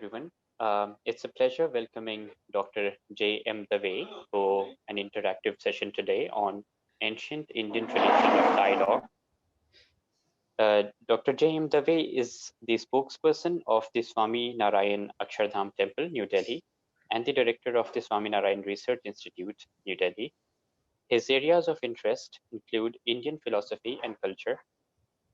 everyone. It's a pleasure welcoming Dr. J. M. Dave for an interactive session today on ancient Indian tradition of dialogue. Dr. J. M. Dave is the spokesperson of the Swaminarayan Akshardham Temple, New Delhi, and the director of the Swaminarayan Research Institute, New Delhi. His areas of interest include Indian philosophy and culture.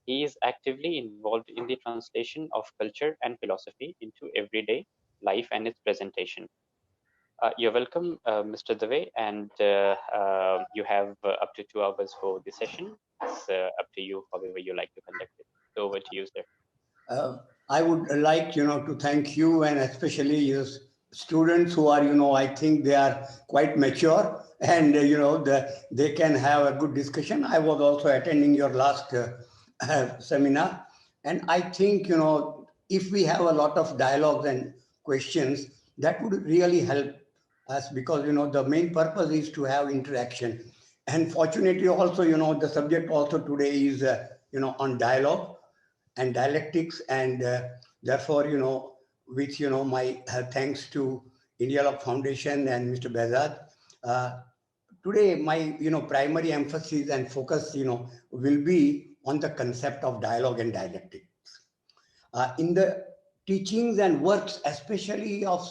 He is actively involved in the translation of culture and philosophy into everyday life and its presentation. You're welcome, Mr. Dave, and you have up to 2 hours for the session. It's up to you, however you like to conduct it. So over to you, sir. I would like, to thank you and especially your students who are, I think they are quite mature and, they can have a good discussion. I was also attending your last seminar. And I think, if we have a lot of dialogues and questions, that would really help us because, the main purpose is to have interaction. And fortunately also, the subject also today is, on dialogue and dialectics, and therefore, with my thanks to India Law Foundation and Mr. Behzad. Today, my primary emphasis and focus, will be on the concept of dialogue and dialectics. In the teachings and works, especially of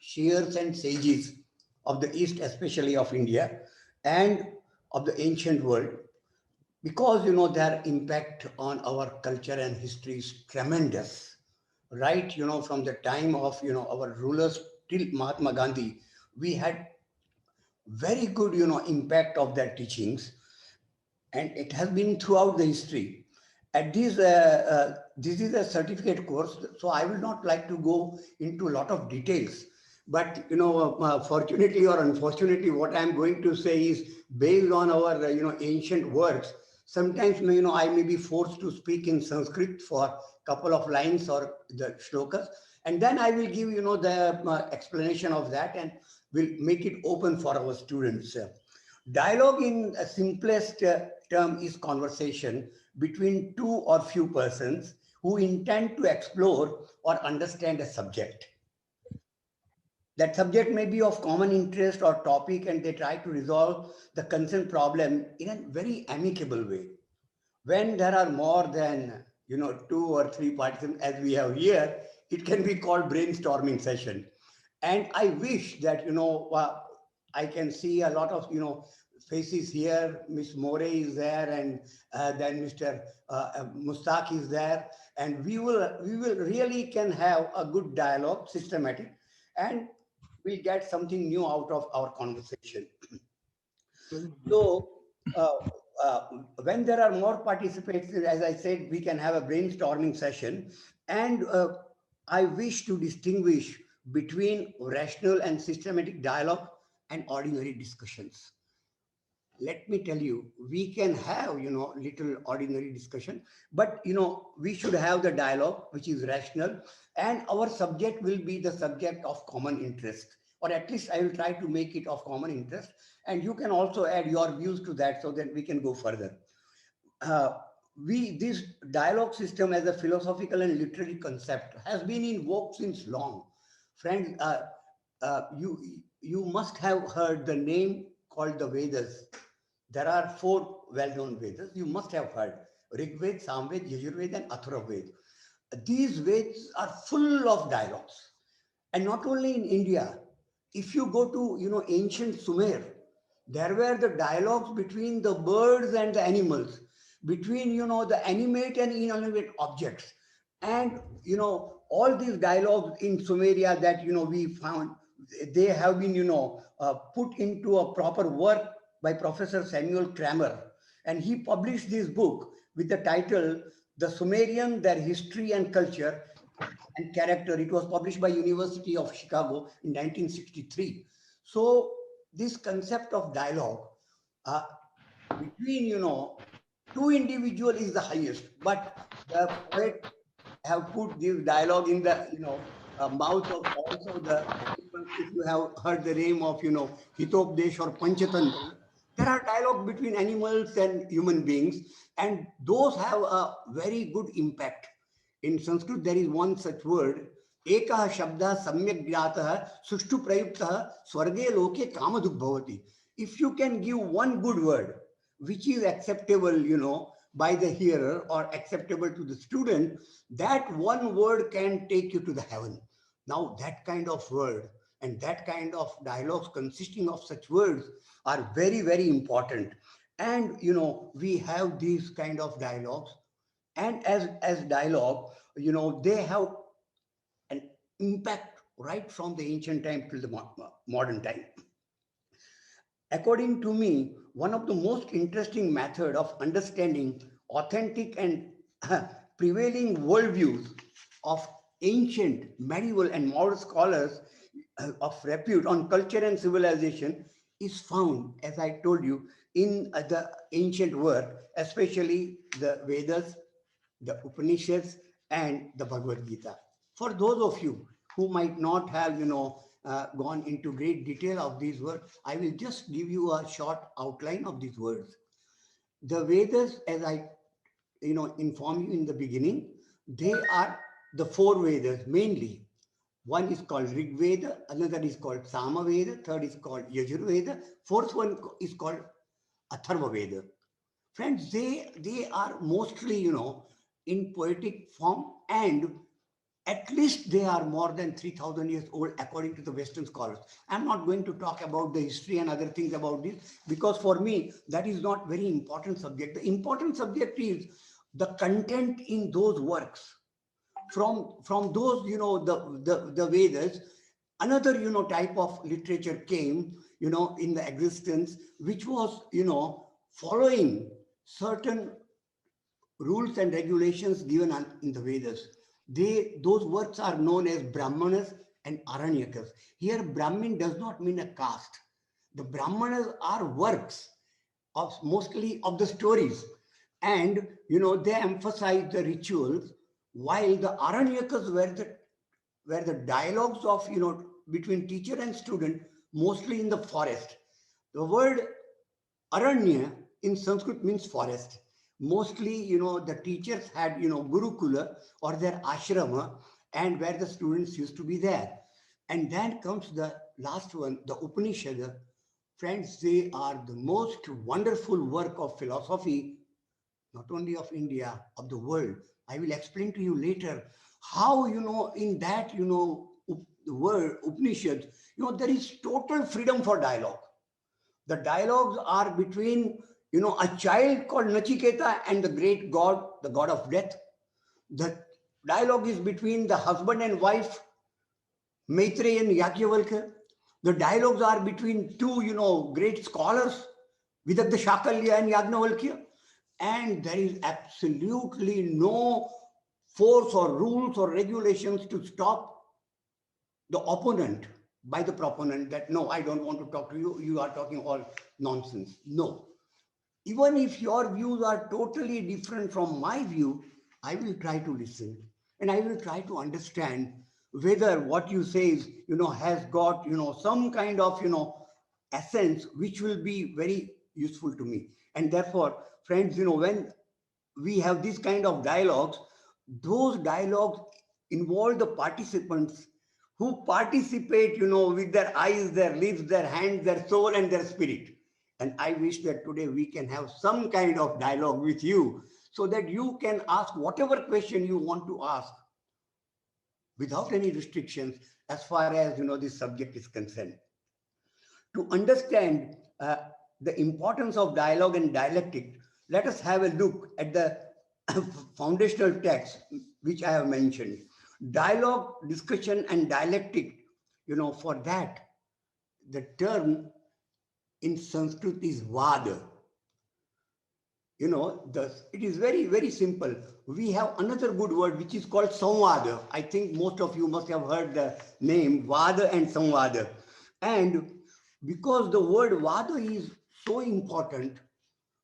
seers and sages of the East, especially of India, and of the ancient world, because their impact on our culture and history is tremendous, right? From the time of our rulers till Mahatma Gandhi, we had very good impact of their teachings, and it has been throughout the history. At this is a certificate course, so I will not like to go into a lot of details. But fortunately or unfortunately, what I'm going to say is based on our ancient works. Sometimes I may be forced to speak in Sanskrit for a couple of lines or the shlokas, and then I will give the explanation of that, and will make it open for our students. Dialogue in a simplest term is conversation between two or few persons who intend to explore or understand a subject. That subject may be of common interest or topic, and they try to resolve the concerned problem in a very amicable way. When there are more than two or three participants, as we have here, it can be called brainstorming session. And I wish that I can see a lot of faces here. Miss More is there, and then Mr. Mustaq is there, and we will really can have a good dialogue, systematic, and we get something new out of our conversation. So when there are more participants, as I said, we can have a brainstorming session, and I wish to distinguish between rational and systematic dialogue and ordinary discussions. Let me tell you, we can have little ordinary discussion, but we should have the dialogue which is rational, and our subject will be the subject of common interest, or at least I will try to make it of common interest, and you can also add your views to that so that we can go further. This dialogue system as a philosophical and literary concept has been in vogue since long. Friends, you must have heard the name called the Vedas. There are 4 well-known Vedas. You must have heard Rig Veda, Samveda, Yajurveda, and Atharvaveda. These Vedas are full of dialogues, and not only in India. If you go to ancient Sumer, there were the dialogues between the birds and the animals, between the animate and inanimate objects, and all these dialogues in Sumeria that we found, they have been put into a proper work by Professor Samuel Kramer, and he published this book with the title The Sumerian, Their History and Culture and Character. It was published by University of Chicago in 1963. So this concept of dialogue between two individuals is the highest, but the poet have put this dialogue in the mouth of also the people. If you have heard the name of Hitopdesh or Panchatantra, there are dialogue between animals and human beings, and those have a very good impact. In Sanskrit, there is one such word एकः शब्दः सम्यक् ज्ञातः सुष्ठु प्रयुक्तः स्वर्गे लोके कामधुक् भवति. If you can give one good word which is acceptable, by the hearer or acceptable to the student, that one word can take you to the heaven. Now that kind of word and that kind of dialogues consisting of such words are very, very important. And we have these kind of dialogues, and as dialogue, they have an impact right from the ancient time till the modern time. According to me, one of the most interesting method of understanding authentic and prevailing worldviews of ancient, medieval, and modern scholars of repute on culture and civilization is found, as I told you, in the ancient work, especially the Vedas, the Upanishads, and the Bhagavad Gita. For those of you who might not have, gone into great detail of these words, I will just give you a short outline of these words. The Vedas, as I, inform you in the beginning, they are the four Vedas mainly. One is called Rig Veda, another is called Sama Veda, third is called Yajurveda, fourth one is called Atharva Veda. Friends, they are mostly, in poetic form, and at least they are more than 3,000 years old according to the Western scholars. I'm not going to talk about the history and other things about this, because for me, that is not very important subject. The important subject is the content in those works. From those, the Vedas, another, type of literature came, in the existence, which was, following certain rules and regulations given in the Vedas. Those works are known as Brahmanas and Aranyakas. Here, Brahmin does not mean a caste. The Brahmanas are works of mostly of the stories, and they emphasize the rituals, while the Aranyakas were the dialogues of between teacher and student, mostly in the forest. The word Aranya in Sanskrit means forest. Mostly, the teachers had, Gurukula or their ashrama, and where the students used to be there. And then comes the last one, the Upanishad. Friends, they are the most wonderful work of philosophy, not only of India, of the world. I will explain to you later how, in that, the word Upanishad, there is total freedom for dialogue. The dialogues are between, a child called Nachiketa and the great god, the god of death. The dialogue is between the husband and wife, Maitreya and Yajnavalkya. The dialogues are between two, great scholars, Vidagdha Shakalya and Yajnavalkya. And there is absolutely no force or rules or regulations to stop the opponent by the proponent that, no, I don't want to talk to you, you are talking all nonsense. No. Even if your views are totally different from my view, I will try to listen and I will try to understand whether what you say is, has got, some kind of, essence which will be very useful to me. And therefore, friends, when we have this kind of dialogues, those dialogues involve the participants who participate, with their eyes, their lips, their hands, their soul, and their spirit. And I wish that today we can have some kind of dialogue with you so that you can ask whatever question you want to ask without any restrictions as far as, this subject is concerned. To understand the importance of dialogue and dialectic, let us have a look at the foundational text which I have mentioned. Dialogue, discussion, and dialectic, for that, the term in Sanskrit is Vada. It is very, very simple. We have another good word which is called Samvada. I think most of you must have heard the name Vada and Samvada. And because the word Vada is so important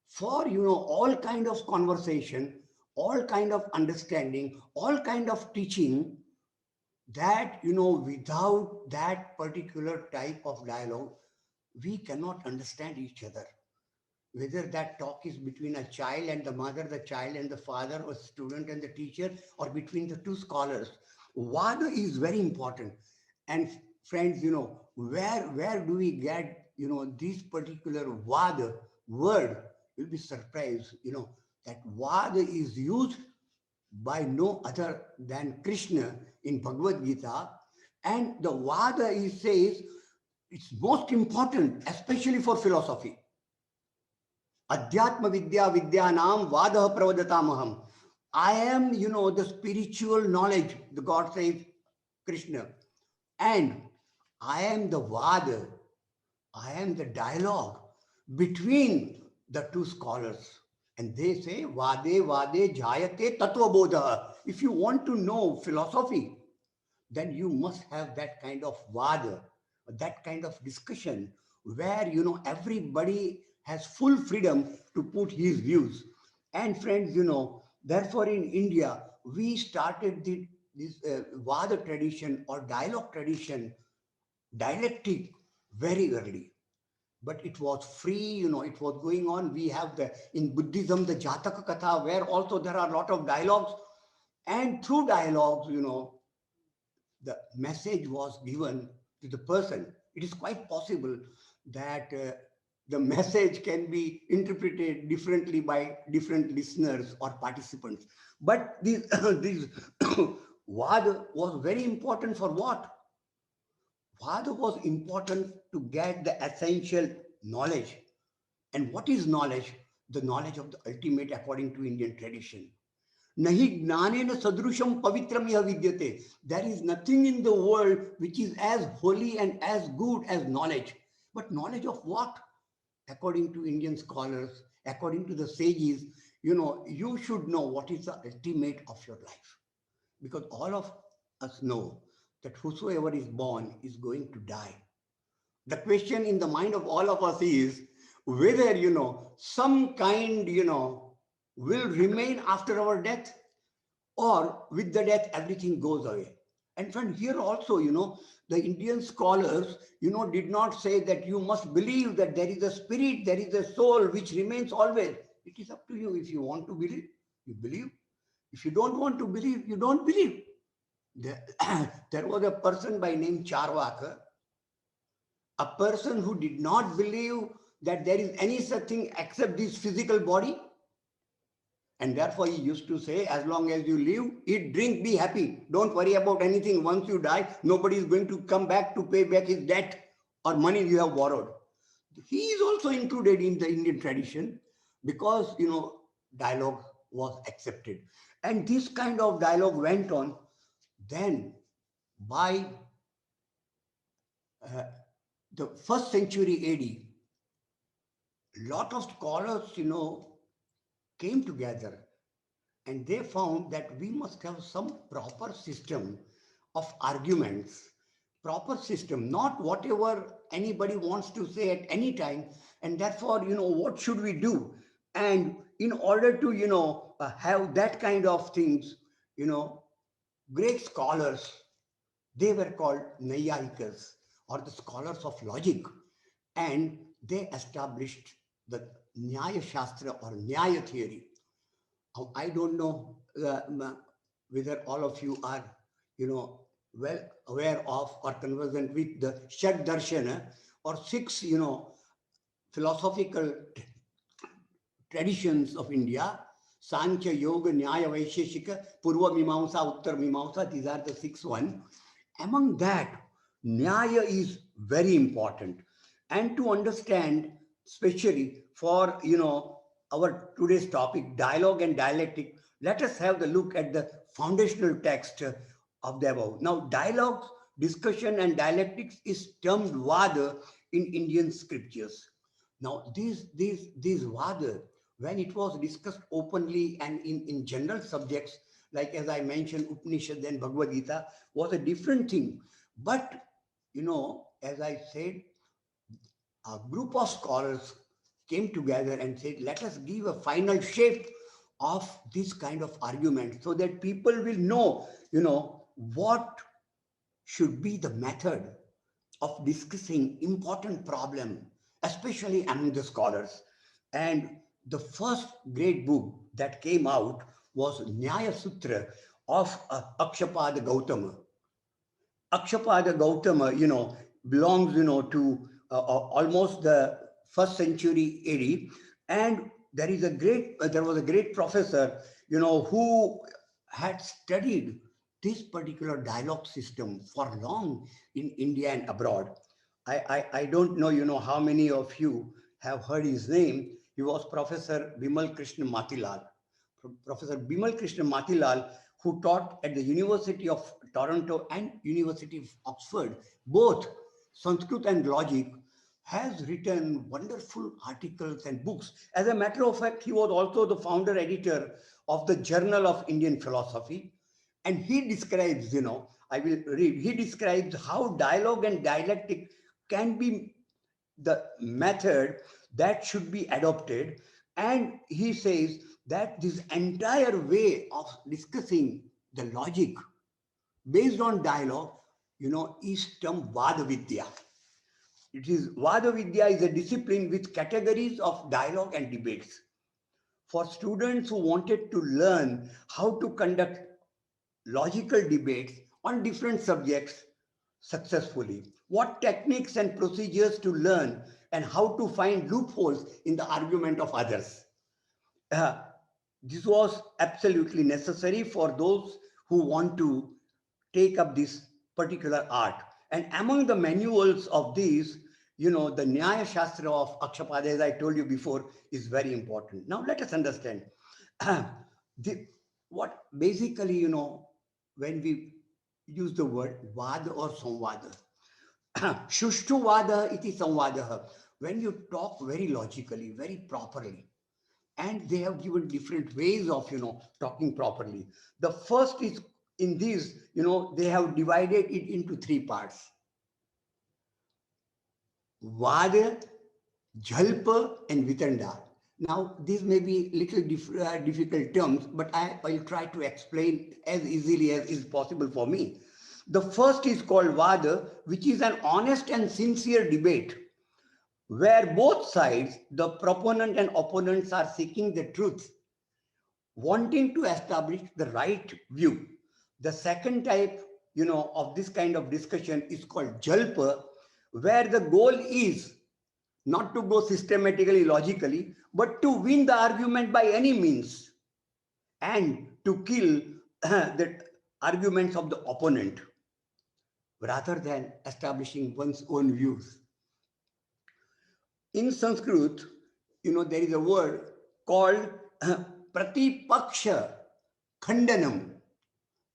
for, all kind of conversation, all kind of understanding, all kind of teaching, that, without that particular type of dialogue, we cannot understand each other. Whether that talk is between a child and the mother, the child and the father, or student and the teacher, or between the two scholars. Vada is very important. And friends, where do we get, this particular Vada word? You'll be surprised, that Vada is used by no other than Krishna in Bhagavad Gita. And the Vada, he says, it's most important, especially for philosophy. Adhyatma Vidya Vidyanam Vadaha Pravadatamaham. I am, the spiritual knowledge, the God says, Krishna. And I am the Vada, I am the dialogue between the two scholars. And they say, Vade Vade Jayate Tattva Bodha. If you want to know philosophy, then you must have that kind of Vada, that kind of discussion where, everybody has full freedom to put his views. And friends, therefore in India, we started this Vada tradition or dialogue tradition, dialectic, very early. But it was free, it was going on. We have in Buddhism, the Jataka Katha, where also there are a lot of dialogues. And through dialogues, the message was given to the person. It is quite possible that the message can be interpreted differently by different listeners or participants. But this Vada was very important for what? Vada was important to get the essential knowledge. And what is knowledge? The knowledge of the ultimate according to Indian tradition. Nahi gnanena sadrusham pavitram iha vidyate. There is nothing in the world which is as holy and as good as knowledge. But knowledge of what? According to Indian scholars, according to the sages, you should know what is the ultimate of your life. Because all of us know that whosoever is born is going to die. The question in the mind of all of us is whether, some kind, will remain after our death, or with the death, everything goes away. And from here also, the Indian scholars, did not say that you must believe that there is a spirit, there is a soul which remains always. It is up to you. If you want to believe, you believe. If you don't want to believe, you don't believe. There was a person by name Charvaka, a person who did not believe that there is any such thing except this physical body. And therefore he used to say, as long as you live, eat, drink, be happy. Don't worry about anything. Once you die, nobody is going to come back to pay back his debt or money you have borrowed. He is also included in the Indian tradition because, dialogue was accepted. And this kind of dialogue went on. Then by the 1st century AD, lot of scholars, came together and they found that we must have some proper system of arguments, proper system, not whatever anybody wants to say at any time. And therefore, what should we do? And in order to, have that kind of things, great scholars, they were called Naiyayikas, or the scholars of logic. And they established the Nyaya Shastra or Nyaya theory. I don't know whether all of you are, well aware of or conversant with the Shad Darshana or 6, philosophical traditions of India. Sankhya, Yoga, Nyaya, Vaisheshika, Purva Mimamsa, Uttar Mimamsa. These are the 6 one. Among that, Nyaya is very important. And to understand, especially for, our today's topic, dialogue and dialectic, let us have the look at the foundational text of the above. Now, dialogue, discussion and dialectics is termed Vada in Indian scriptures. Now, these Vada, when it was discussed openly and in general subjects, like as I mentioned, Upanishad and Bhagavad Gita, was a different thing. But, as I said, a group of scholars came together and said, let us give a final shape of this kind of argument so that people will know, what should be the method of discussing important problem, especially among the scholars. And the first great book that came out was Nyaya Sutra, of Akshapada Gautama. Akshapada Gautama, belongs, to almost the first century AD, and there was a great professor, who had studied this particular dialogue system for long in India and abroad. I don't know, how many of you have heard his name. He was Professor Bimal Krishna Matilal. Professor Bimal Krishna Matilal, who taught at the University of Toronto and University of Oxford, both Sanskrit and logic, has written wonderful articles and books. As a matter of fact, he was also the founder editor of the Journal of Indian Philosophy. And he describes, I will read, he describes how dialogue and dialectic can be the method that should be adopted. And he says that this entire way of discussing the logic based on dialogue, is termed Vada Vidya. It is Vada Vidya is a discipline with categories of dialogue and debates. For students who wanted to learn how to conduct logical debates on different subjects successfully, what techniques and procedures to learn, and how to find loopholes in the argument of others. Uh, this was absolutely necessary for those who want to take up this particular art. And among the manuals of these, the Nyaya Shastra of Akshapada, as I told you before, is very important. Now let us understand what basically, when we use the word Vada or Samvada. Shushtu Vada iti Samvada. When you talk very logically, very properly, and they have given different ways of, talking properly. The first is in these, they have divided it into three parts. Vada, Jalpa, and Vitanda. Now, these may be little difficult terms, but I will try to explain as easily as is possible for me. The first is called Vada, which is an honest and sincere debate, where both sides, the proponent and opponents, are seeking the truth, wanting to establish the right view. The second type, of this kind of discussion is called Jalpa, where the goal is not to go systematically, logically, but to win the argument by any means and to kill the arguments of the opponent rather than establishing one's own views. In Sanskrit, there is a word called Pratipaksha Khandanam,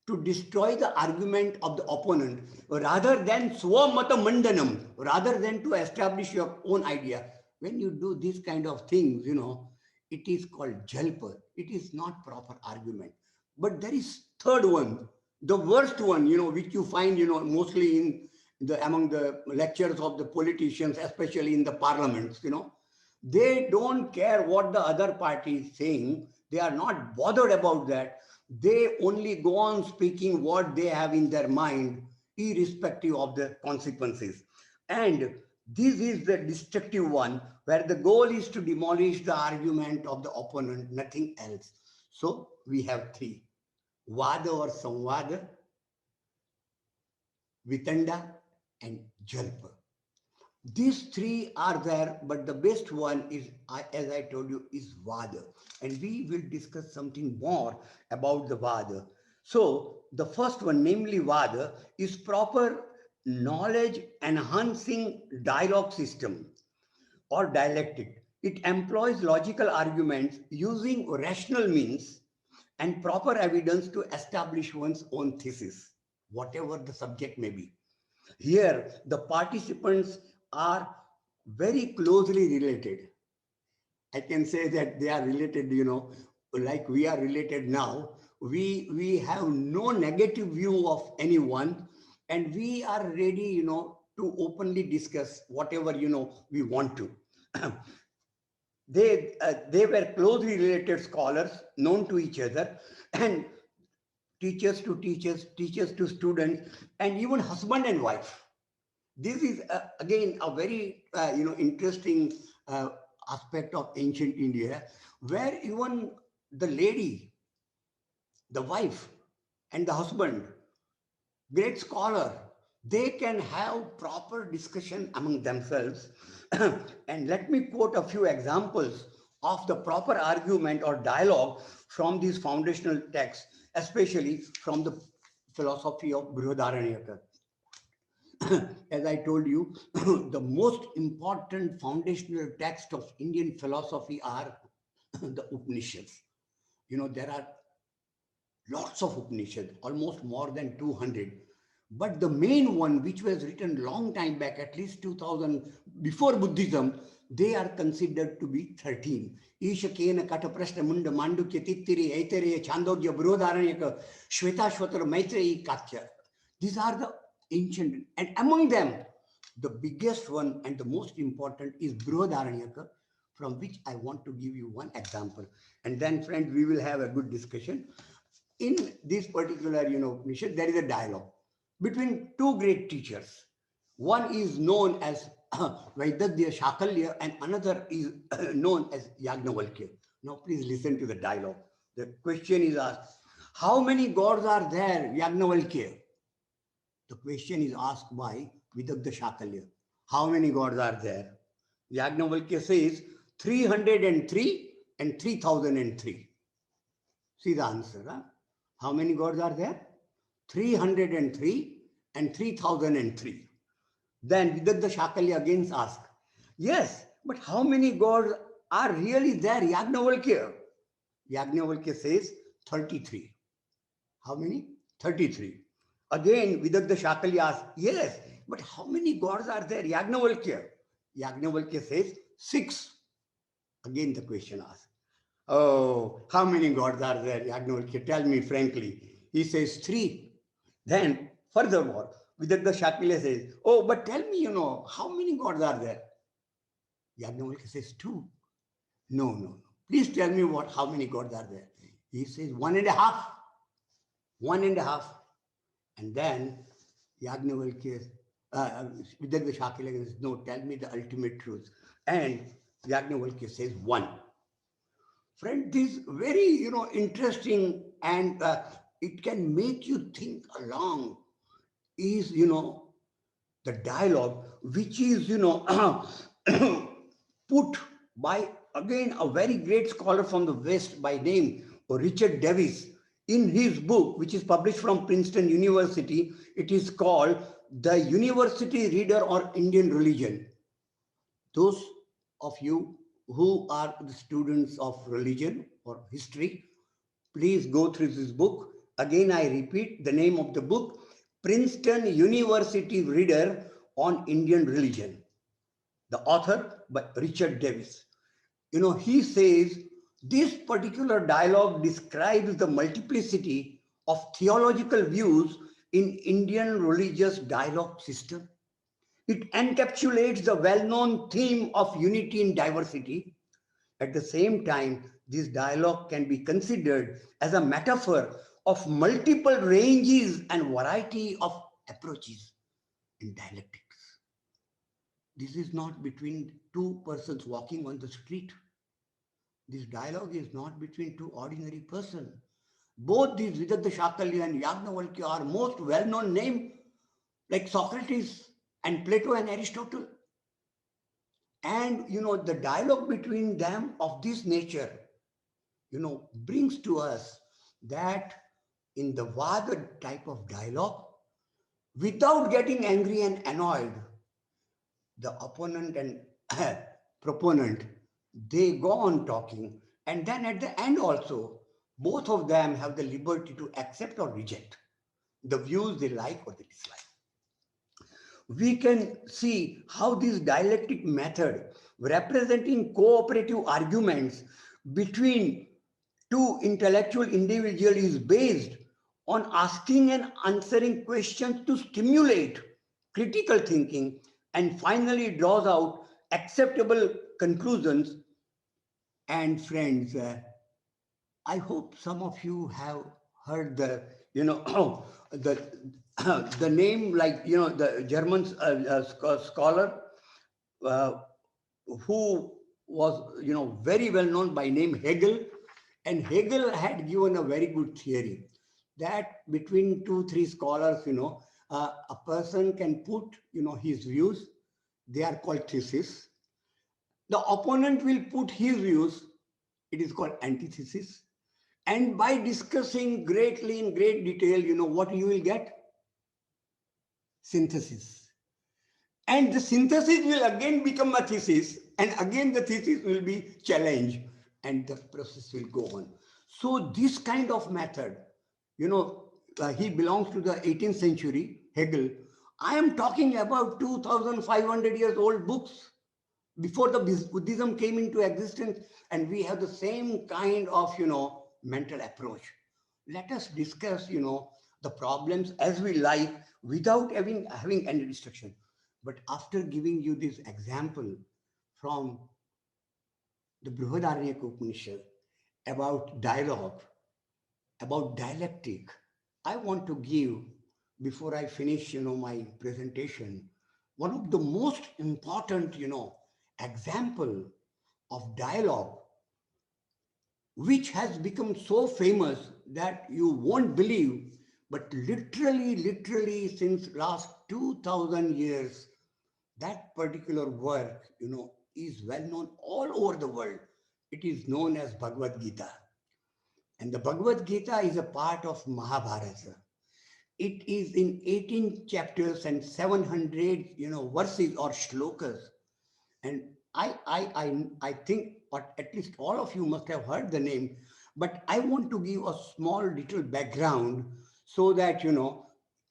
to destroy the argument of the opponent rather than Swamata Mandanam, rather than to establish your own idea. When you do this kind of things, it is called Jalpa. It is not proper argument. But there is third one, the worst one, which you find, mostly in among the lectures of the politicians, especially in the parliaments, they don't care what the other party is saying. They are not bothered about that. They only go on speaking what they have in their mind, irrespective of the consequences. And this is the destructive one, where the goal is to demolish the argument of the opponent, nothing else. So we have three: Vada or Samvada, Vitanda, and Jalpa. These three are there, but the best one is, as I told you, is Vada. And we will discuss something more about the Vada. So the first one, namely Vada, is proper knowledge enhancing dialogue system or dialectic. It employs logical arguments using rational means and proper evidence to establish one's own thesis, whatever the subject may be. Here, the participants are very closely related. I can say that they are related, like we are related now. We have no negative view of anyone, and we are ready, to openly discuss whatever, we want to. They were closely related scholars, known to each other, and teachers to teachers, teachers to students, and even husband and wife. This is again a very interesting aspect of ancient India, where even the lady, the wife, and the husband, great scholar, they can have proper discussion among themselves. And let me quote a few examples of the proper argument or dialogue from these foundational texts, especially from the philosophy of Brihadaranyaka. As I told you, the most important foundational text of Indian philosophy are the Upanishads. There are lots of Upanishads, almost more than 200. But the main one, which was written long time back, at least 2000, before Buddhism, they are considered to be 13. Isha Kena Kata Prashna Munda Mandukya Tittiri Aitareya Chandogya Brihadaranyaka Shvetashvatara Maitreyi Katya. These are the ancient, and among them, the biggest one and the most important is Brihadaranyaka, from which I want to give you one example. And then, friends, we will have a good discussion. In this particular, Upanishad, there is a dialogue between two great teachers. One is known as Vaidadhya Shakalya and another is known as Yagnavalkya. Now, please listen to the dialogue. The question is asked, how many gods are there, Yagnavalkya? The question is asked by Vidagdha Shakalya. How many gods are there? Yagnavalkya says 303 and 3003. See the answer. Huh? How many gods are there? 303 and 3003. Then Vidagdha Shakalya again asks, yes, but how many gods are really there, Yagnavalkya? Yagnavalkya says 33. How many? 33. Again, Vidagdha Shakalya asks, yes, but how many gods are there, Yagnavalkya? Yagnavalkya says 6. Again, the question asked, oh, how many gods are there, Yagnavalkya? Tell me frankly. He says 3. Then, furthermore, Vidagdha Shakalya says, oh, but tell me, how many gods are there? Yagnavalkya says 2. No. Please tell me how many gods are there. He says 1.5. 1.5. And then Yagnavalkya, Vidagdha Shakalya says, no, tell me the ultimate truth. And Yagnavalkya says 1. Friend, this is very, interesting, and it can make you think along is, the dialogue, which is, put by, again, a very great scholar from the West by name Richard Davis in his book, which is published from Princeton University. It is called The University Reader or Indian Religion. Those of you who are the students of religion or history, please go through this book. Again, I repeat the name of the book, Princeton University Reader on Indian Religion. The author by Richard Davis. He says this particular dialogue describes the multiplicity of theological views in Indian religious dialogue system. It encapsulates the well-known theme of unity in diversity. At the same time, this dialogue can be considered as a metaphor of multiple ranges and variety of approaches in dialectics. This is not between two persons walking on the street. This dialogue is not between two ordinary persons. Both these Vidagdha Shakalya and Yagnavalkya are most well-known names like Socrates and Plato and Aristotle. And, the dialogue between them of this nature, brings to us that in the Vada type of dialogue, without getting angry and annoyed, the opponent and proponent, they go on talking. And then at the end also, both of them have the liberty to accept or reject the views they like or they dislike. We can see how this dialectic method, representing cooperative arguments between two intellectual individuals, is based on asking and answering questions to stimulate critical thinking and finally draws out acceptable conclusions. And friends, I hope some of you have heard the, the name, like, the German scholar who was, very well known by name Hegel. And Hegel had given a very good theory that between 2, 3 scholars, a person can put, his views. They are called thesis. The opponent will put his views. It is called antithesis. And by discussing greatly in great detail, what you will get? Synthesis. And the synthesis will again become a thesis, and again the thesis will be challenged, and the process will go on. So this kind of method, he belongs to the 18th century, Hegel. I am talking about 2,500 years old books before the Buddhism came into existence, and we have the same kind of, mental approach. Let us discuss, the problems as we like without having any restriction. But after giving you this example from the Brihadaranyaka Upanishad about dialogue, about dialectic, I want to give, before I finish, my presentation, one of the most important, example of dialogue, which has become so famous that you won't believe, but literally since last 2000 years, that particular work, is well known all over the world. It is known as Bhagavad Gita. And the Bhagavad Gita is a part of Mahabharata. It is in 18 chapters and 700, verses or shlokas. And I think, or at least all of you must have heard the name, but I want to give a small little background so that, to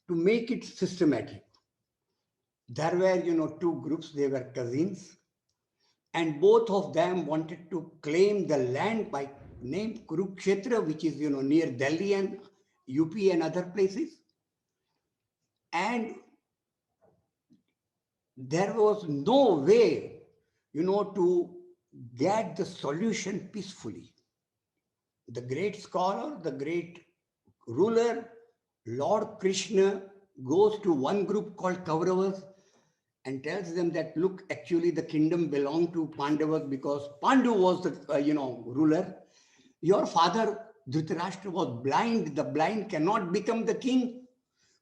make it systematic. There were, two groups, they were cousins, and both of them wanted to claim the land by name Kurukshetra, which is, near Delhi and UP and other places. And there was no way, to get the solution peacefully. The great scholar, the great ruler, Lord Krishna, goes to one group called Kauravas and tells them that, look, actually the kingdom belonged to Pandavas because Pandu was the, ruler. Your father, Dhritarashtra, was blind. The blind cannot become the king.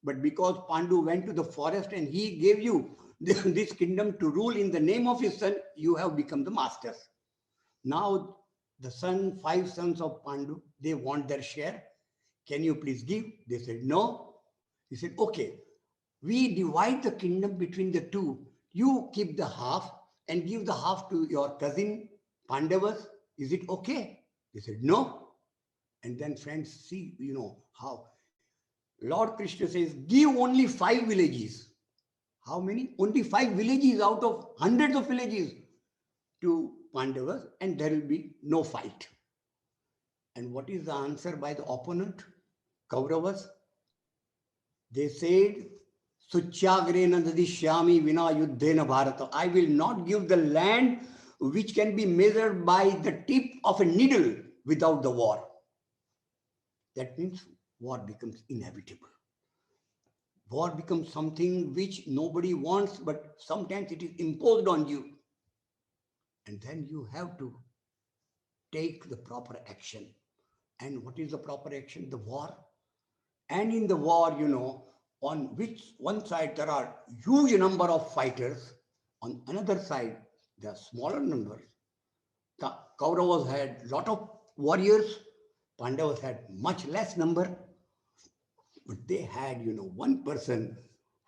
But because Pandu went to the forest and he gave you this kingdom to rule in the name of his son, you have become the masters. Now, the 5 sons of Pandu, they want their share. Can you please give? They said, no. He said, okay, we divide the kingdom between the two. You keep the half and give the half to your cousin Pandavas. Is it okay? They said, no. And then friends, see, how Lord Krishna says, give only 5 villages. How many? Only 5 villages out of hundreds of villages to Pandavas, and there will be no fight. And what is the answer by the opponent, Kauravas? They said, Suchyagrena dadishyami vina yuddhena bharata. I will not give the land which can be measured by the tip of a needle without the war. That means war becomes inevitable. War becomes something which nobody wants, but sometimes it is imposed on you. And then you have to take the proper action. And what is the proper action? The war. And in the war, on which one side there are huge number of fighters, on another side there are smaller numbers. The Kauravas had lot of warriors, Pandavas had much less number, but they had, one person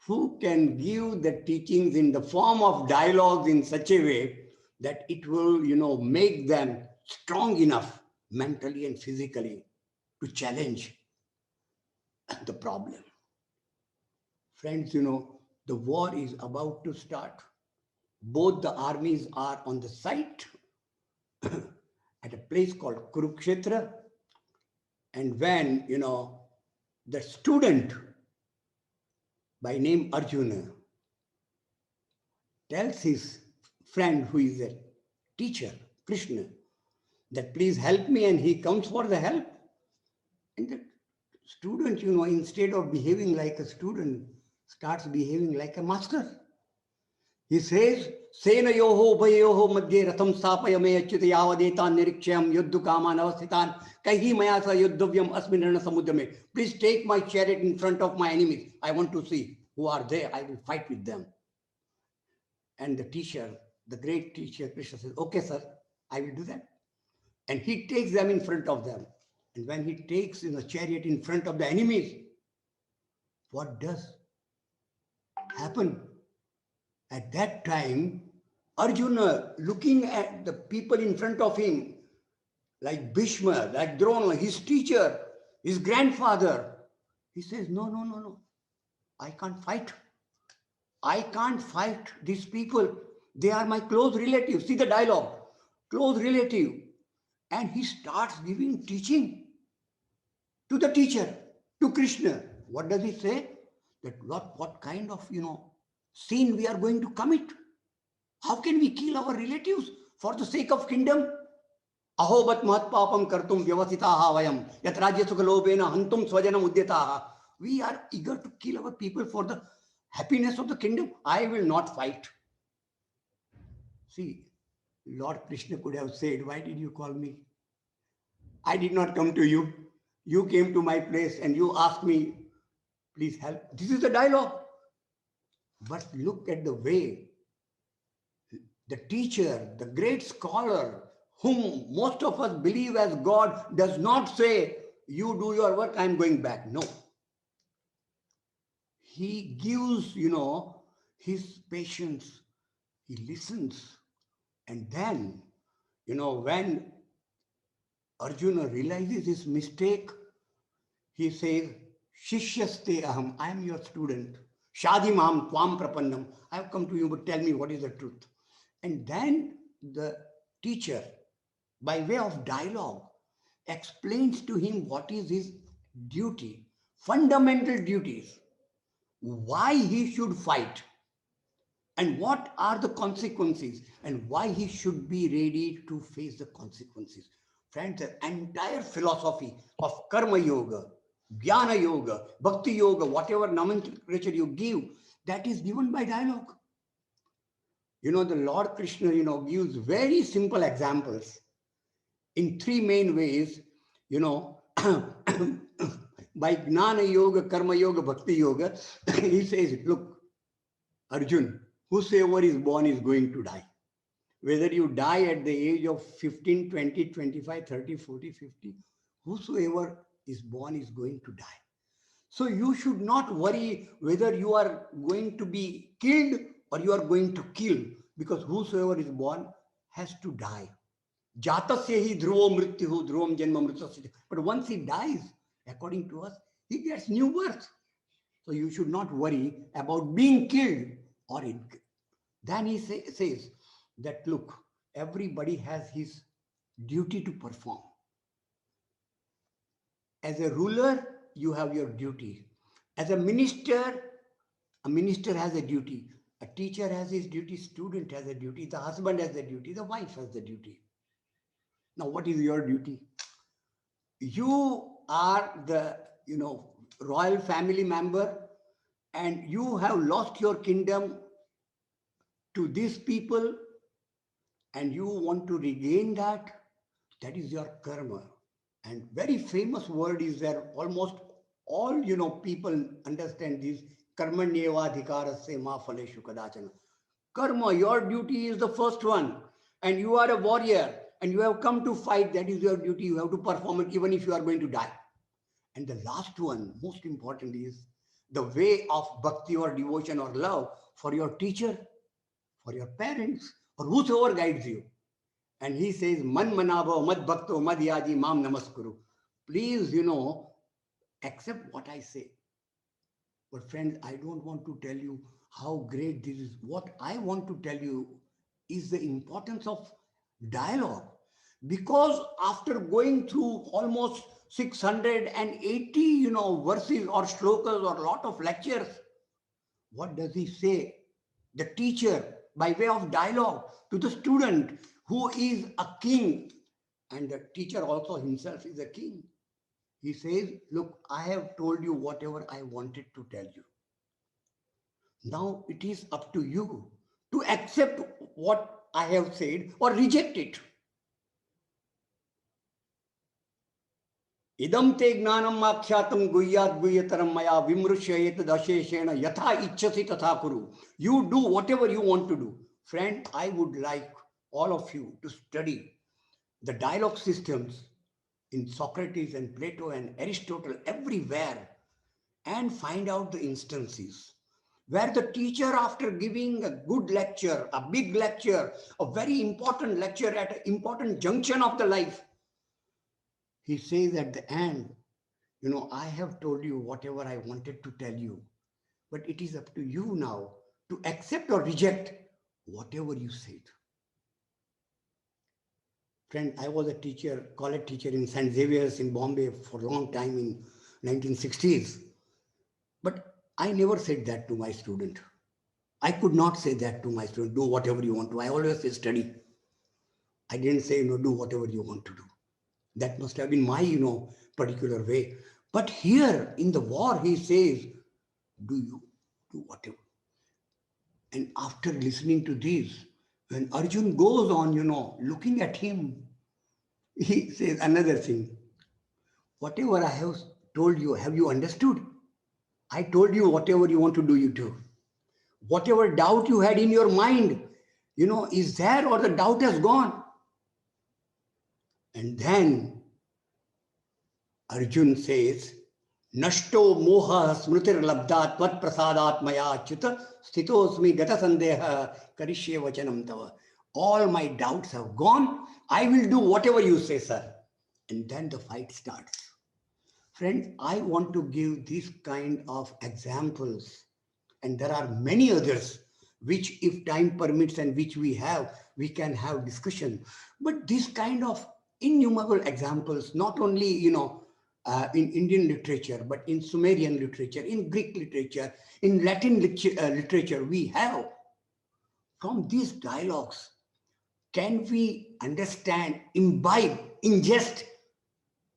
who can give the teachings in the form of dialogues in such a way that it will, make them strong enough mentally and physically to challenge the problem. Friends, the war is about to start. Both the armies are on the site at a place called Kurukshetra. And when, the student by name Arjuna tells his friend who is a teacher, Krishna, that please help me, and he comes for the help. And the student, instead of behaving like a student, starts behaving like a master. He says, Senayoho Bhayoho Madhye Ratham Sapayame Achyuta Yavadetan Nirikshayam Yuddhukaman Avasthitan Kaihi Mayasa Yuddhavyam Asminarana Samudame. Please take my chariot in front of my enemies. I want to see who are there. I will fight with them. And the teacher, the great teacher, Krishna says, okay, sir, I will do that. And he takes them in front of them. And when he takes in the chariot in front of the enemies, what does happen? At that time, Arjuna, looking at the people in front of him, like Bhishma, like Drona, his teacher, his grandfather, he says, no, no, no, no, I can't fight. I can't fight these people. They are my close relatives. See the dialogue, close relative. And he starts giving teaching to the teacher, to Krishna. What does he say? That what kind of, sin we are going to commit? How can we kill our relatives for the sake of kingdom? Ahobat mahat papam kartum vyavasitaha vayam yat rajya sukha lobena hantum swajanam udyataha. We are eager to kill our people for the happiness of the kingdom. I will not fight. See, Lord Krishna could have said, why did you call me? I did not come to you. You came to my place and you asked me, please help. This is the dialogue. But look at the way the teacher, the great scholar, whom most of us believe as God, does not say, you do your work, I'm going back. No. He gives, his patience. He listens. And then, when Arjuna realizes his mistake, he says, Shishyaste aham, I am your student. Shadimam tvam prapannam. I have come to you, but tell me what is the truth. And then the teacher, by way of dialogue, explains to him what is his duty, fundamental duties, why he should fight, and what are the consequences, and why he should be ready to face the consequences. Friends, the entire philosophy of Karma Yoga, Jnana Yoga, Bhakti Yoga, whatever nomenclature you give, that is given by dialogue. The Lord Krishna, gives very simple examples in three main ways, by Jnana Yoga, Karma Yoga, Bhakti Yoga. He says, look, Arjun, whosoever is born is going to die. Whether you die at the age of 15, 20, 25, 30, 40, 50, whosoever is born is going to die. So you should not worry whether you are going to be killed or you are going to kill, because whosoever is born has to die. Jatasya hi dhruvo mrityuhu dhruvam janma mritasya. But once he dies, according to us, he gets new birth. So you should not worry about being killed or in. Then he says that, look, everybody has his duty to perform. As a ruler, you have your duty. As a minister has a duty. A teacher has his duty, student has a duty, the husband has a duty, the wife has the duty. Now, what is your duty? You are the, royal family member, and you have lost your kingdom to these people, and you want to regain that. That is your karma. And very famous word is there. Almost all, people understand this. Karmanyeva adhikarasya ma phaleshu kadachana. Karma, your duty is the first one. And you are a warrior and you have come to fight. That is your duty. You have to perform it even if you are going to die. And the last one, most important, is the way of bhakti or devotion or love for your teacher, for your parents, or whosoever guides you. And he says, Man manabha, mad bhakto, mad yaji, mam namaskuru. Please, accept what I say. But friends, I don't want to tell you how great this is. What I want to tell you is the importance of dialogue. Because after going through almost 680, verses or shlokas or a lot of lectures, what does he say? The teacher, by way of dialogue to the student who is a king, and the teacher also himself is a king. He says, look, I have told you whatever I wanted to tell you. Now it is up to you to to accept what I have said or reject it. Idam te gnanam akshyatam guyyat guyyataram maya vimrushya etadasheshena yatha ichchasi tatha kuru. You do whatever you want to do. Friend, I would like all of you to study the dialogue systems in Socrates and Plato and Aristotle everywhere and find out the instances where the teacher, after giving a good lecture, a big lecture, a very important lecture at an important junction of the life, he says at the end, you know, I have told you whatever I wanted to tell you, but it is up to you now to accept or reject whatever you said. Friend, I was a teacher, college teacher in St. Xavier's in Bombay for a long time in 1960s. But I never said that to my student. I could not say that to my student, do whatever you want to. I always say study. I didn't say, do whatever you want to do. That must have been my, particular way. But here in the war, he says, do you do whatever. And after listening to this, when Arjun goes on, looking at him, he says another thing. Whatever I have told you, have you understood? I told you whatever you want to do, you do. Whatever doubt you had in your mind, is there or the doubt has gone? And then Arjun says, Nashto moha smritir labdat vat prasadat maya chuta stitosmi gata sandeha karishye vachanam tava. All my doubts have gone. I will do whatever you say, sir. And then the fight starts. Friends, I want to give these kind of examples, and there are many others which, if time permits and which we can have discussion. But this kind of innumerable examples, not only, in Indian literature, but in Sumerian literature, in Greek literature, in Latin literature, we have. From these dialogues, can we understand, imbibe, ingest,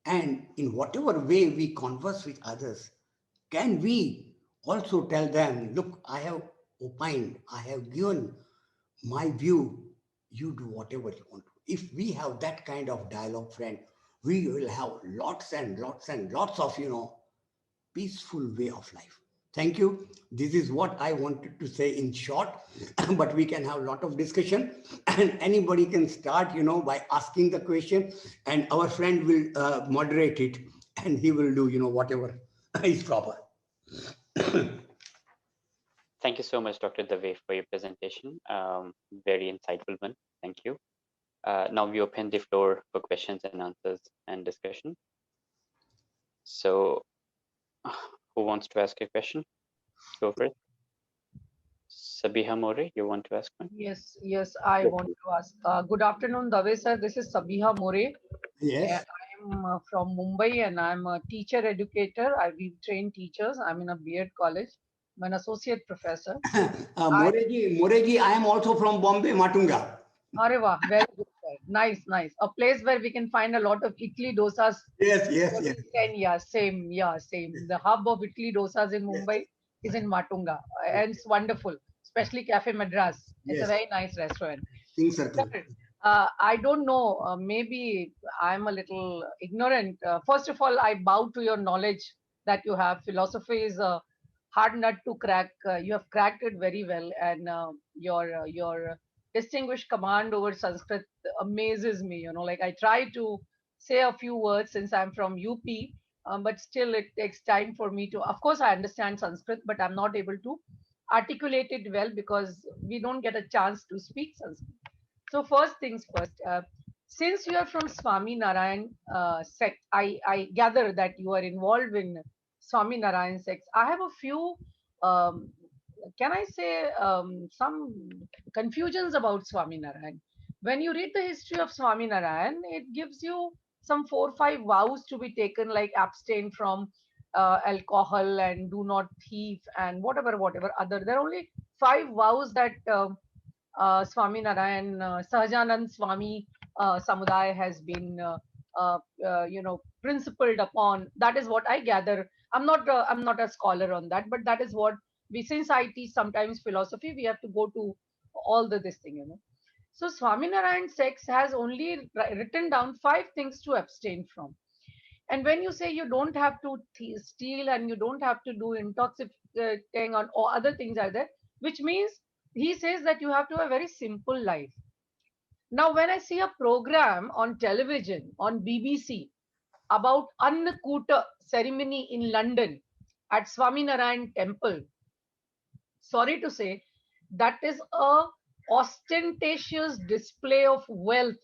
and in whatever way we converse with others, can we also tell them, look, I have opined, I have given my view, you do whatever you want to. If we have that kind of dialogue, friend, we will have lots and lots and lots of, peaceful way of life. Thank you. This is what I wanted to say in short, but we can have a lot of discussion, and anybody can start, by asking the question, and our friend will moderate it, and he will do, whatever is proper. Thank you so much, Dr. Dave, for your presentation. Very insightful one. Thank you. Now we open the floor for questions and answers and discussion. So who wants to ask a question? Go for it. Sabiha More, you want to ask one? Yes, I want to ask. Good afternoon, Dave sir. This is Sabiha More. Yes. I'm from Mumbai and I'm a teacher educator. We train teachers. I'm in a B.Ed college. I'm an associate professor. Moreji, I am also from Bombay, Matunga. Areva, very good, sir. Nice. A place where we can find a lot of idli dosas. Yes. Yeah, same. The hub of idli dosas in Mumbai is in Matunga, and it's wonderful, especially Cafe Madras. It's a very nice restaurant. King Circle. I don't know, maybe I'm a little ignorant. First of all, I bow to your knowledge that you have. Philosophy is a hard nut to crack. You have cracked it very well, and your distinguished command over Sanskrit amazes me. Like I try to say a few words since I'm from UP, but still it takes time for me to. Of course, I understand Sanskrit, but I'm not able to articulate it well because we don't get a chance to speak Sanskrit. So first things first, since you are from Swaminarayan sect, I gather that you are involved in Swaminarayan sects. I have a few, can I say, some confusions about Swaminarayan. When you read the history of Swaminarayan, it gives you some 4 or 5 vows to be taken, like abstain from alcohol and do not thief and whatever other. There are only 5 vows that Swaminarayan, Sahajanand Swami Samudaya has been, principled upon. That is what I gather. I'm not a scholar on that, but that is what we. Since I teach sometimes philosophy, we have to go to all this thing, you know. So Swaminarayan sects has only written down 5 things to abstain from. And when you say you don't have to steal and you don't have to do intoxicating or other things like that, which means he says that you have to have a very simple life. Now, when I see a program on television, on BBC, about Annakuta ceremony in London at Swaminarayan Temple, sorry to say, that is a ostentatious display of wealth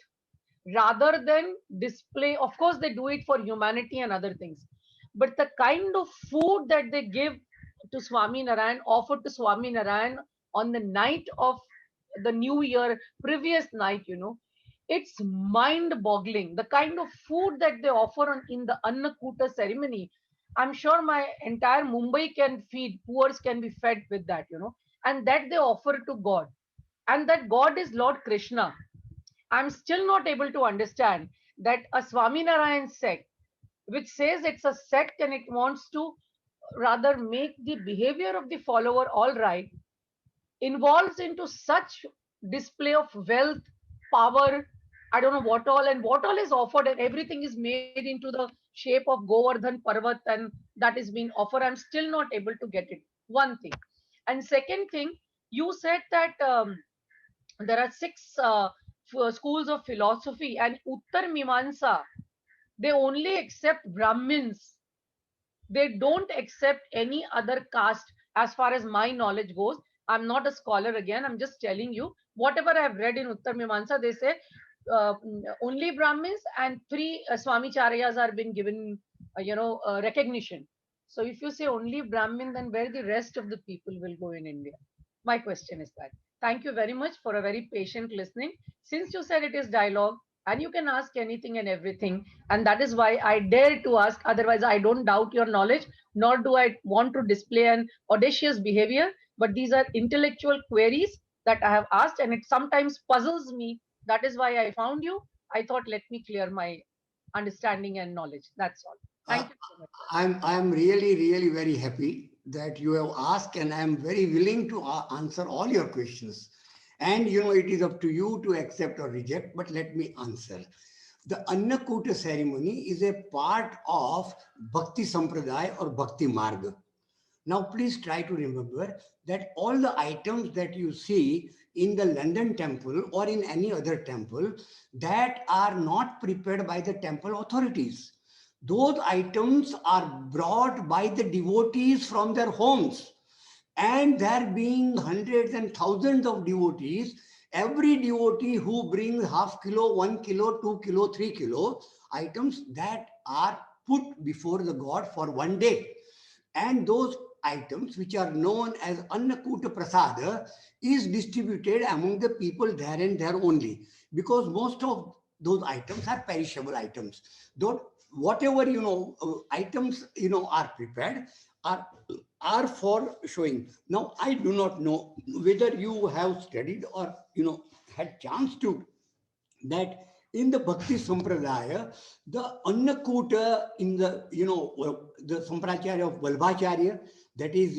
rather than display. Of course, they do it for humanity and other things, but the kind of food that they give to Swaminarayan, offered to Swaminarayan on the night of the new year, previous night, you know, it's mind boggling. The kind of food that they offer in the Annakuta ceremony, I'm sure my entire Mumbai can feed, poors can be fed with that, you know, and that they offer to God, and that God is Lord Krishna. I'm still not able to understand that a Swaminarayan sect, which says it's a sect and it wants to rather make the behavior of the follower all right, involves into such display of wealth, power, I don't know what all, and what all is offered, and everything is made into the shape of Govardhan Parvat, and that is being offered. I'm still not able to get it. One thing. And second thing, you said that there are 6 schools of philosophy, and Uttar Mimansa, they only accept Brahmins. They don't accept any other caste as far as my knowledge goes. I'm not a scholar again. I'm just telling you whatever I've read in Uttar Mimansa. They say only Brahmins and 3 Swamicharyas are being given, recognition. So if you say only Brahmin, then where the rest of the people will go in India? My question is that. Thank you very much for a very patient listening. Since you said it is dialogue, and you can ask anything and everything, and that is why I dare to ask. Otherwise, I don't doubt your knowledge, nor do I want to display an audacious behavior. But these are intellectual queries that I have asked, and it sometimes puzzles me. That is why I found you. I thought, let me clear my understanding and knowledge. That's all. Thank you so much. I'm really very happy that you have asked, and I'm very willing to answer all your questions. And you know, it is up to you to accept or reject, but let me answer. The Annakuta ceremony is a part of Bhakti Sampradaya or Bhakti Marga. Now, please try to remember that all the items that you see in the London temple or in any other temple that are not prepared by the temple authorities. Those items are brought by the devotees from their homes. And there being hundreds and thousands of devotees, every devotee who brings half kilo, 1 kilo, 2 kilo, 3 kilo items that are put before the God for one day. And those items, which are known as Annakuta Prasada, is distributed among the people there and there only, because most of those items are perishable items. Though whatever items are prepared are for showing. Now, I do not know whether you have studied or had chance to that in the Bhakti Sampradaya, the Annakuta in the the Sampracharya of Vallabhacharya, that is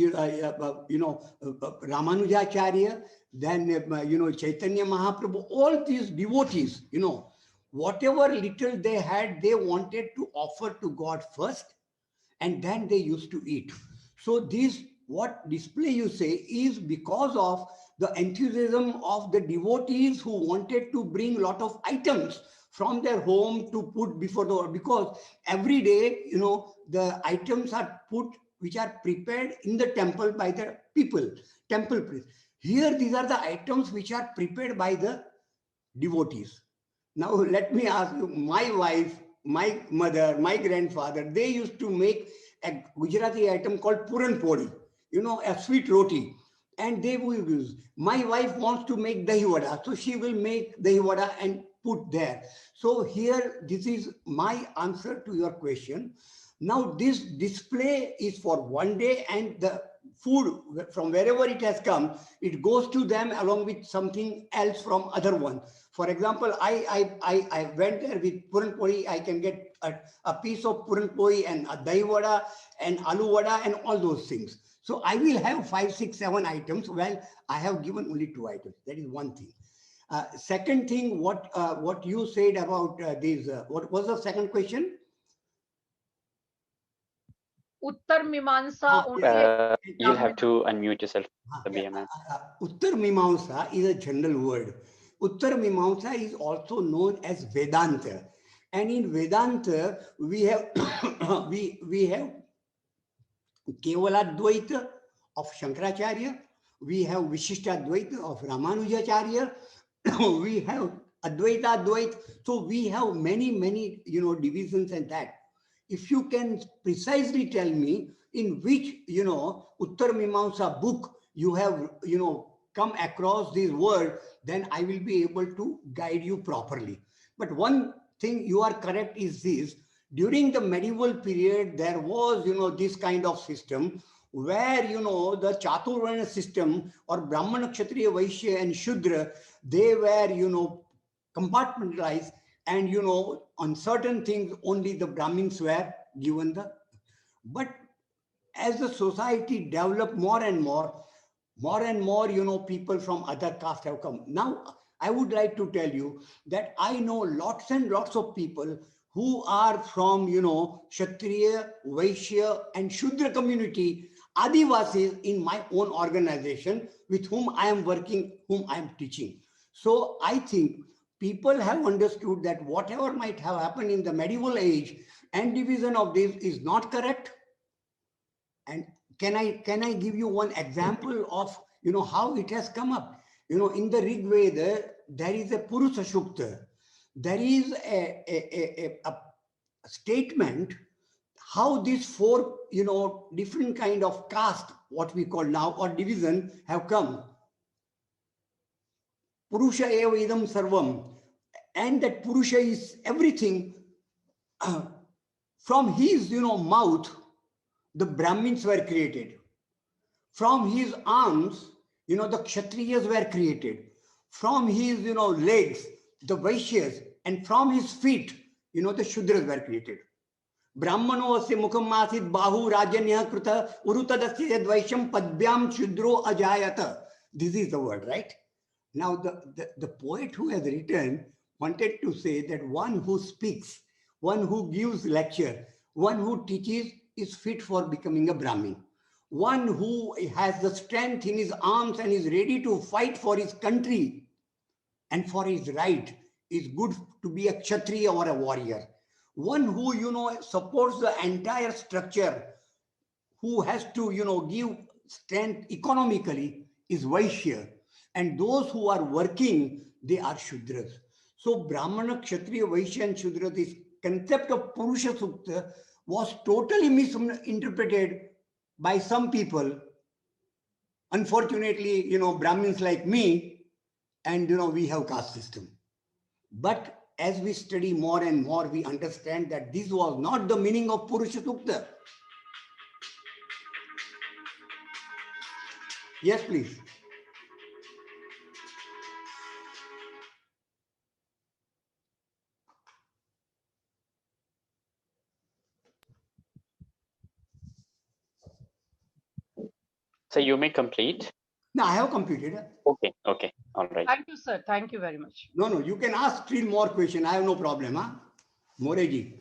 Ramanujacharya, then Chaitanya Mahaprabhu, all these devotees, whatever little they had, they wanted to offer to God first, and then they used to eat. So this, what display you say, is because of the enthusiasm of the devotees who wanted to bring a lot of items from their home to put before the Lord, because every day, the items are put, which are prepared in the temple by the people, temple priests. Here, these are the items which are prepared by the devotees. Now, let me ask you, my wife, my mother, my grandfather, they used to make a Gujarati item called Puran Podi, a sweet roti. And they will use, my wife wants to make dahi vada, so she will make dahi vada and put there. So here, this is my answer to your question. Now, this display is for one day, and the food from wherever it has come, it goes to them along with something else from other one. For example, I went there with Puran Podi. I can get a piece of Puran Podi and a dahi vada and aloo vada and all those things. So I will have 5, 6, 7 items. Well, I have given only 2 items. That is one thing. Second thing, what you said about these, what was the second question? Uttar Mimamsa only. You'll have to unmute yourself, Sabia ma'am. Uttar Mimamsa is a general word. Uttar Mimamsa is also known as Vedanta. And in Vedanta, we have we have Kevaladvaita of Shankaracharya, we have Vishishtadvaita of Ramanujacharya, we have Advaita Advaita. So we have many divisions and that. If you can precisely tell me in which Uttar Mimamsa book you have come across this word, then I will be able to guide you properly. But one thing you are correct is this: during the medieval period, there was this kind of system where the Chaturvarna system, or Brahmana, Kshatriya, Vaishya and Shudra, they were compartmentalized, and on certain things only the Brahmins were given the. But as the society developed more and more, people from other castes have come. Now I would like to tell you that I know lots and lots of people who are from Kshatriya, Vaishya and Shudra community, Adivasis, in my own organization, with whom I am working, whom I am teaching. So I think people have understood that whatever might have happened in the medieval age and division of this is not correct. And can I give you one example of how it has come up? In the Rig Veda, there is a Purusha Shukta. There is a statement how these 4 different kind of caste, what we call now, or division, have come. Purusha eva idam sarvam, and that Purusha is everything. From his mouth, the Brahmins were created. From his arms, the Kshatriyas were created. From his legs, the Vaishyas, and from his feet, the Shudras were created. Brahmano asya mukham masit bahu rajanya kruta urutadasya dvaisham padbyam shudro ajayata. This is the word, right? Now the poet who has written wanted to say that one who speaks, one who gives lecture, one who teaches is fit for becoming a Brahmin. One who has the strength in his arms and is ready to fight for his country and for his right is good to be a Kshatriya or a warrior. One who, supports the entire structure, who has to, give strength economically, is Vaishya. And those who are working, they are Shudras. So Brahmana, Kshatriya, Vaishya and Shudra, this concept of Purusha Sukta was totally misinterpreted by some people. Unfortunately, Brahmins like me, and we have caste system. But as we study more and more, we understand that this was not the meaning of Purusha Sukta. Yes, please. So you may complete. No, I have completed. Okay, all right. Thank you, sir. Thank you very much. No, you can ask 3 more questions. I have no problem. Moreji.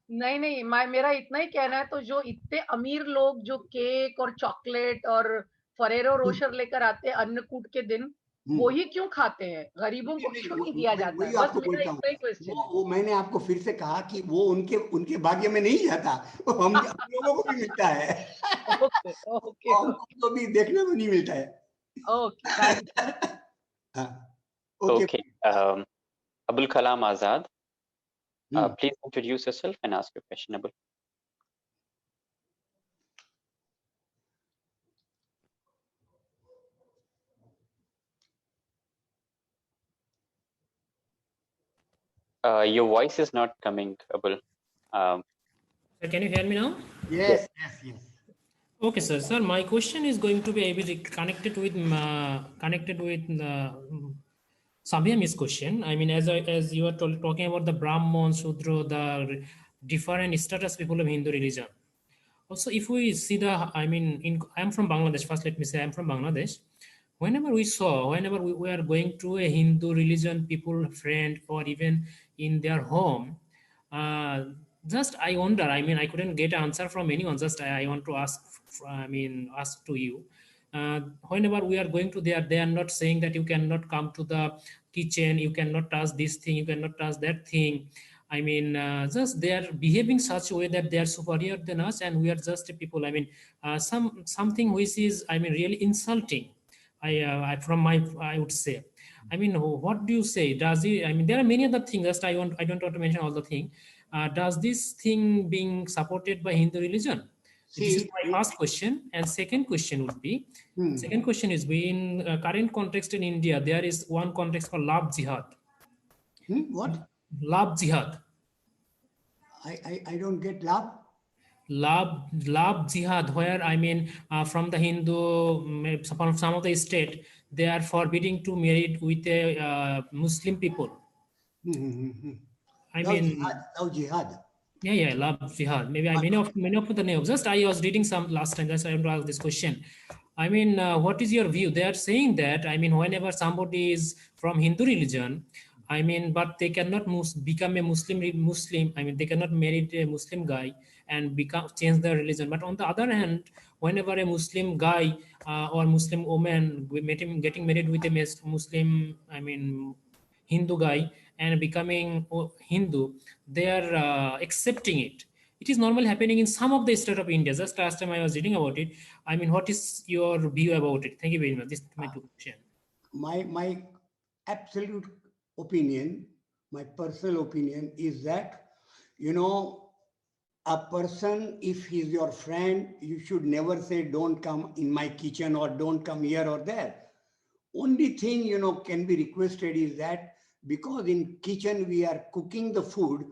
नहीं मेरा इतना ही कहना है, तो जो इतने अमीर लोग जो केक और चॉकलेट और फरेरो रोशर लेकर आते हैं अन्नकूट के दिन, वो ही क्यों खाते हैं? गरीबों को क्यों नहीं दिया जाता है? बस मेरा इतना ही क्वेश्चन है। वो मैंने आपको फिर से कहा कि वो उनके भाग्य में नहीं जाता, वो हम लोगों को भी मिलता है। ओके हमको भी देखने को नहीं मिलता है। Okay. Abdul Kalam Azad, please introduce yourself and ask your question, Abdul. Your voice is not coming, Abdul. Sir, can you hear me now? Yes. Okay, sir. Sir, my question is going to be connected with Samyami's question. I mean, as you are talking about the Brahman, Shudra, the different status people of Hindu religion. Also, if we see I'm from Bangladesh. First, let me say I'm from Bangladesh. Whenever we are going to a Hindu religion, people, friend, or even in their home, uh, just I wonder. I couldn't get an answer from anyone. Just I want to ask. Ask to you. Whenever we are going to there, they are not saying that you cannot come to the kitchen, you cannot touch this thing, you cannot touch that thing. Just they are behaving such a way that they are superior than us, and we are just people. Something which is, really insulting. I would say. What do you say? Does it? There are many other things. I don't want to mention all the thing. Does this thing being supported by Hindu religion? This is See, my first question, and second question would be. Second question is, in current context in India, there is one context called love jihad. What? Love jihad. I don't get love. Love jihad, where from the Hindu, from some of the state, they are forbidding to marry with a Muslim people. I Love mean, jihad. Love jihad. yeah, love jihad. Maybe many of the names. Just I was reading some last time. That's why I want to ask this question. What is your view? They are saying that whenever somebody is from Hindu religion, but they cannot become a Muslim. They cannot marry a Muslim guy and change their religion. But on the other hand, whenever a Muslim guy or Muslim woman getting married with a Muslim, Hindu guy and becoming Hindu, they are accepting it. It is normally happening in some of the state of India. Just last time I was reading about it. What is your view about it? Thank you very much. This is my two question. My absolute opinion, my personal opinion is that, a person, if he's your friend, you should never say, don't come in my kitchen or don't come here or there. Only thing, can be requested is that because in kitchen we are cooking the food,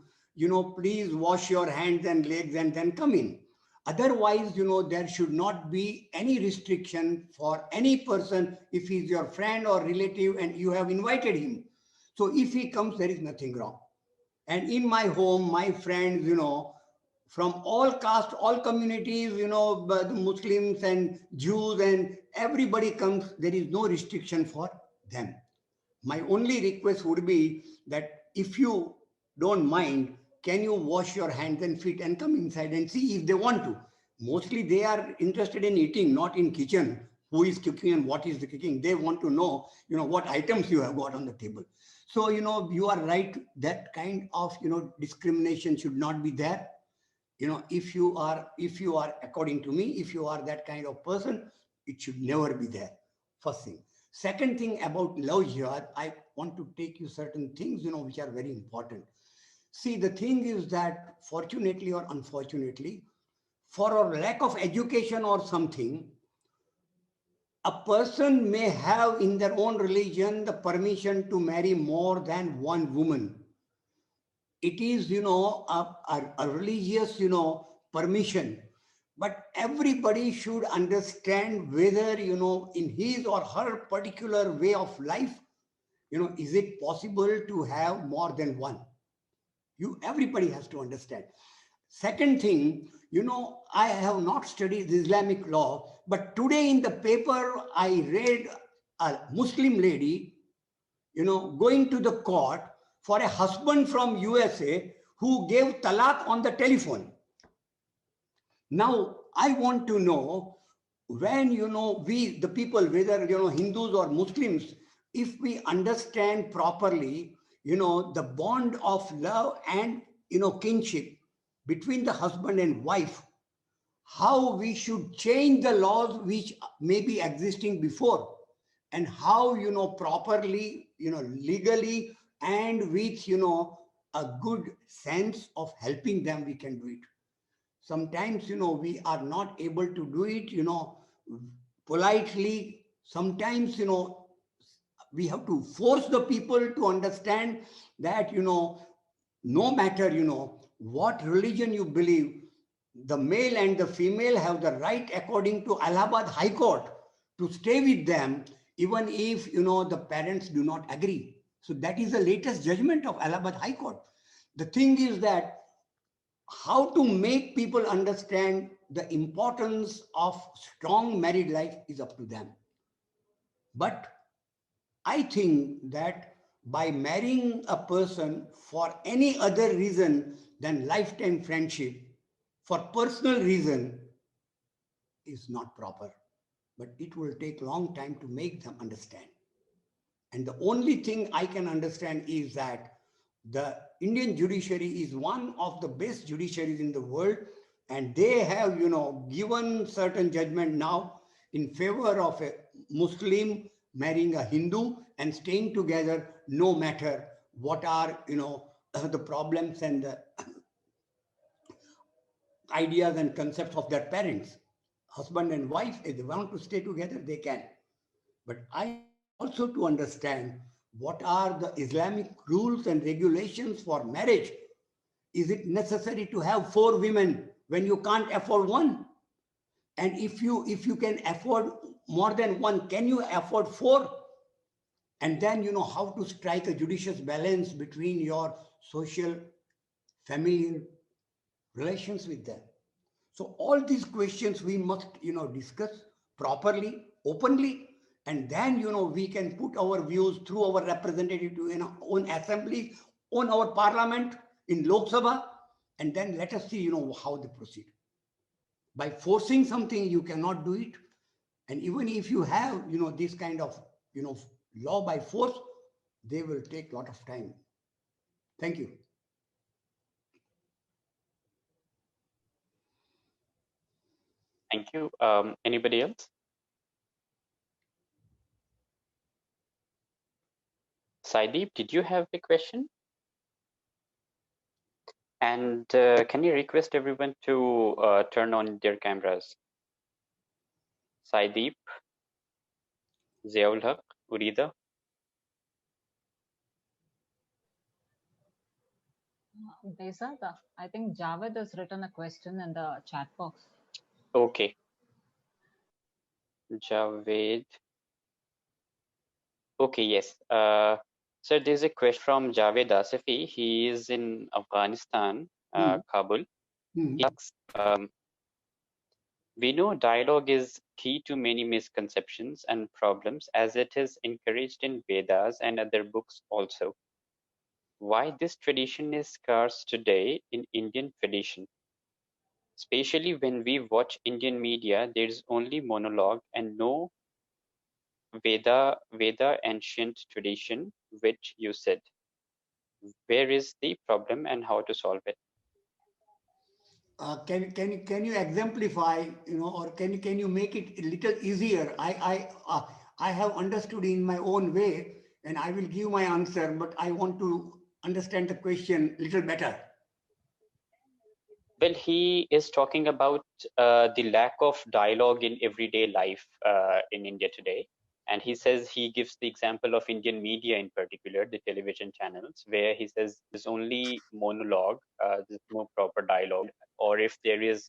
please wash your hands and legs and then come in. Otherwise, there should not be any restriction for any person if he's your friend or relative and you have invited him. So if he comes, there is nothing wrong. And in my home, my friends, from all caste, all communities, the Muslims and Jews and everybody comes, there is no restriction for them. My only request would be that if you don't mind, can you wash your hands and feet and come inside and see if they want to. Mostly they are interested in eating, not in kitchen, who is cooking and what is the cooking. They want to know, what items you have got on the table. So, you are right, that kind of, discrimination should not be there. If you are, according to me, if you are that kind of person, it should never be there. First thing. Second thing about love jihad, I want to take you certain things, which are very important. See, the thing is that fortunately or unfortunately, for a lack of education or something, a person may have in their own religion the permission to marry more than one woman. It is, a religious, permission. But everybody should understand whether, in his or her particular way of life, is it possible to have more than one? Everybody has to understand. Second thing, I have not studied Islamic law, but today in the paper, I read a Muslim lady, going to the court for a husband from USA who gave talaq on the telephone. Now, I want to know when, we, the people, whether, Hindus or Muslims, if we understand properly, the bond of love and, kinship between the husband and wife, how we should change the laws which may be existing before, and how, properly, legally and with, a good sense of helping them, we can do it. Sometimes, we are not able to do it, politely. Sometimes, we have to force the people to understand that, no matter, what religion you believe, the male and the female have the right, according to Allahabad High Court, to stay with them, even if, the parents do not agree. So that is the latest judgment of Allahabad High Court. The thing is that how to make people understand the importance of strong married life is up to them. But I think that by marrying a person for any other reason than lifetime friendship, for personal reason, is not proper. But it will take long time to make them understand. And the only thing I can understand is that the Indian judiciary is one of the best judiciaries in the world, and they have, given certain judgment now in favor of a Muslim marrying a Hindu and staying together, no matter what are, the problems and the ideas and concepts of their parents. Husband and wife, if they want to stay together, they can. But I want also to understand what are the Islamic rules and regulations for marriage. Is it necessary to have 4 women when you can't afford one? And if you can afford more than one, can you afford 4? And then how to strike a judicious balance between your social, familial relations with them. So all these questions we must, discuss properly, openly, and then, we can put our views through our representative to, own assembly, on our parliament, in Lok Sabha, and then let us see, how they proceed. By forcing something, you cannot do it. And even if you have, this kind of, law by force, they will take a lot of time. Thank you. Thank you. Anybody else? Saideep, did you have a question? And can you request everyone to turn on their cameras? Saideep, Ziaul Haq, Urida. Desada, I think Javed has written a question in the chat box. Okay. Javed. Okay, yes. So there's a question from Javed Asifi. He is in Afghanistan, Kabul. He asks, we know dialogue is key to many misconceptions and problems, as it is encouraged in Vedas and other books also. Why this tradition is scarce today in Indian tradition? Especially when we watch Indian media, there is only monologue and no Veda ancient tradition, which you said. Where is the problem and how to solve it? Can you exemplify, or can you make it a little easier? I have understood in my own way, and I will give my answer, but I want to understand the question a little better. Well, he is talking about the lack of dialogue in everyday life in India today. And he says, he gives the example of Indian media in particular, the television channels, where he says there's only monologue, there's no proper dialogue, or if there is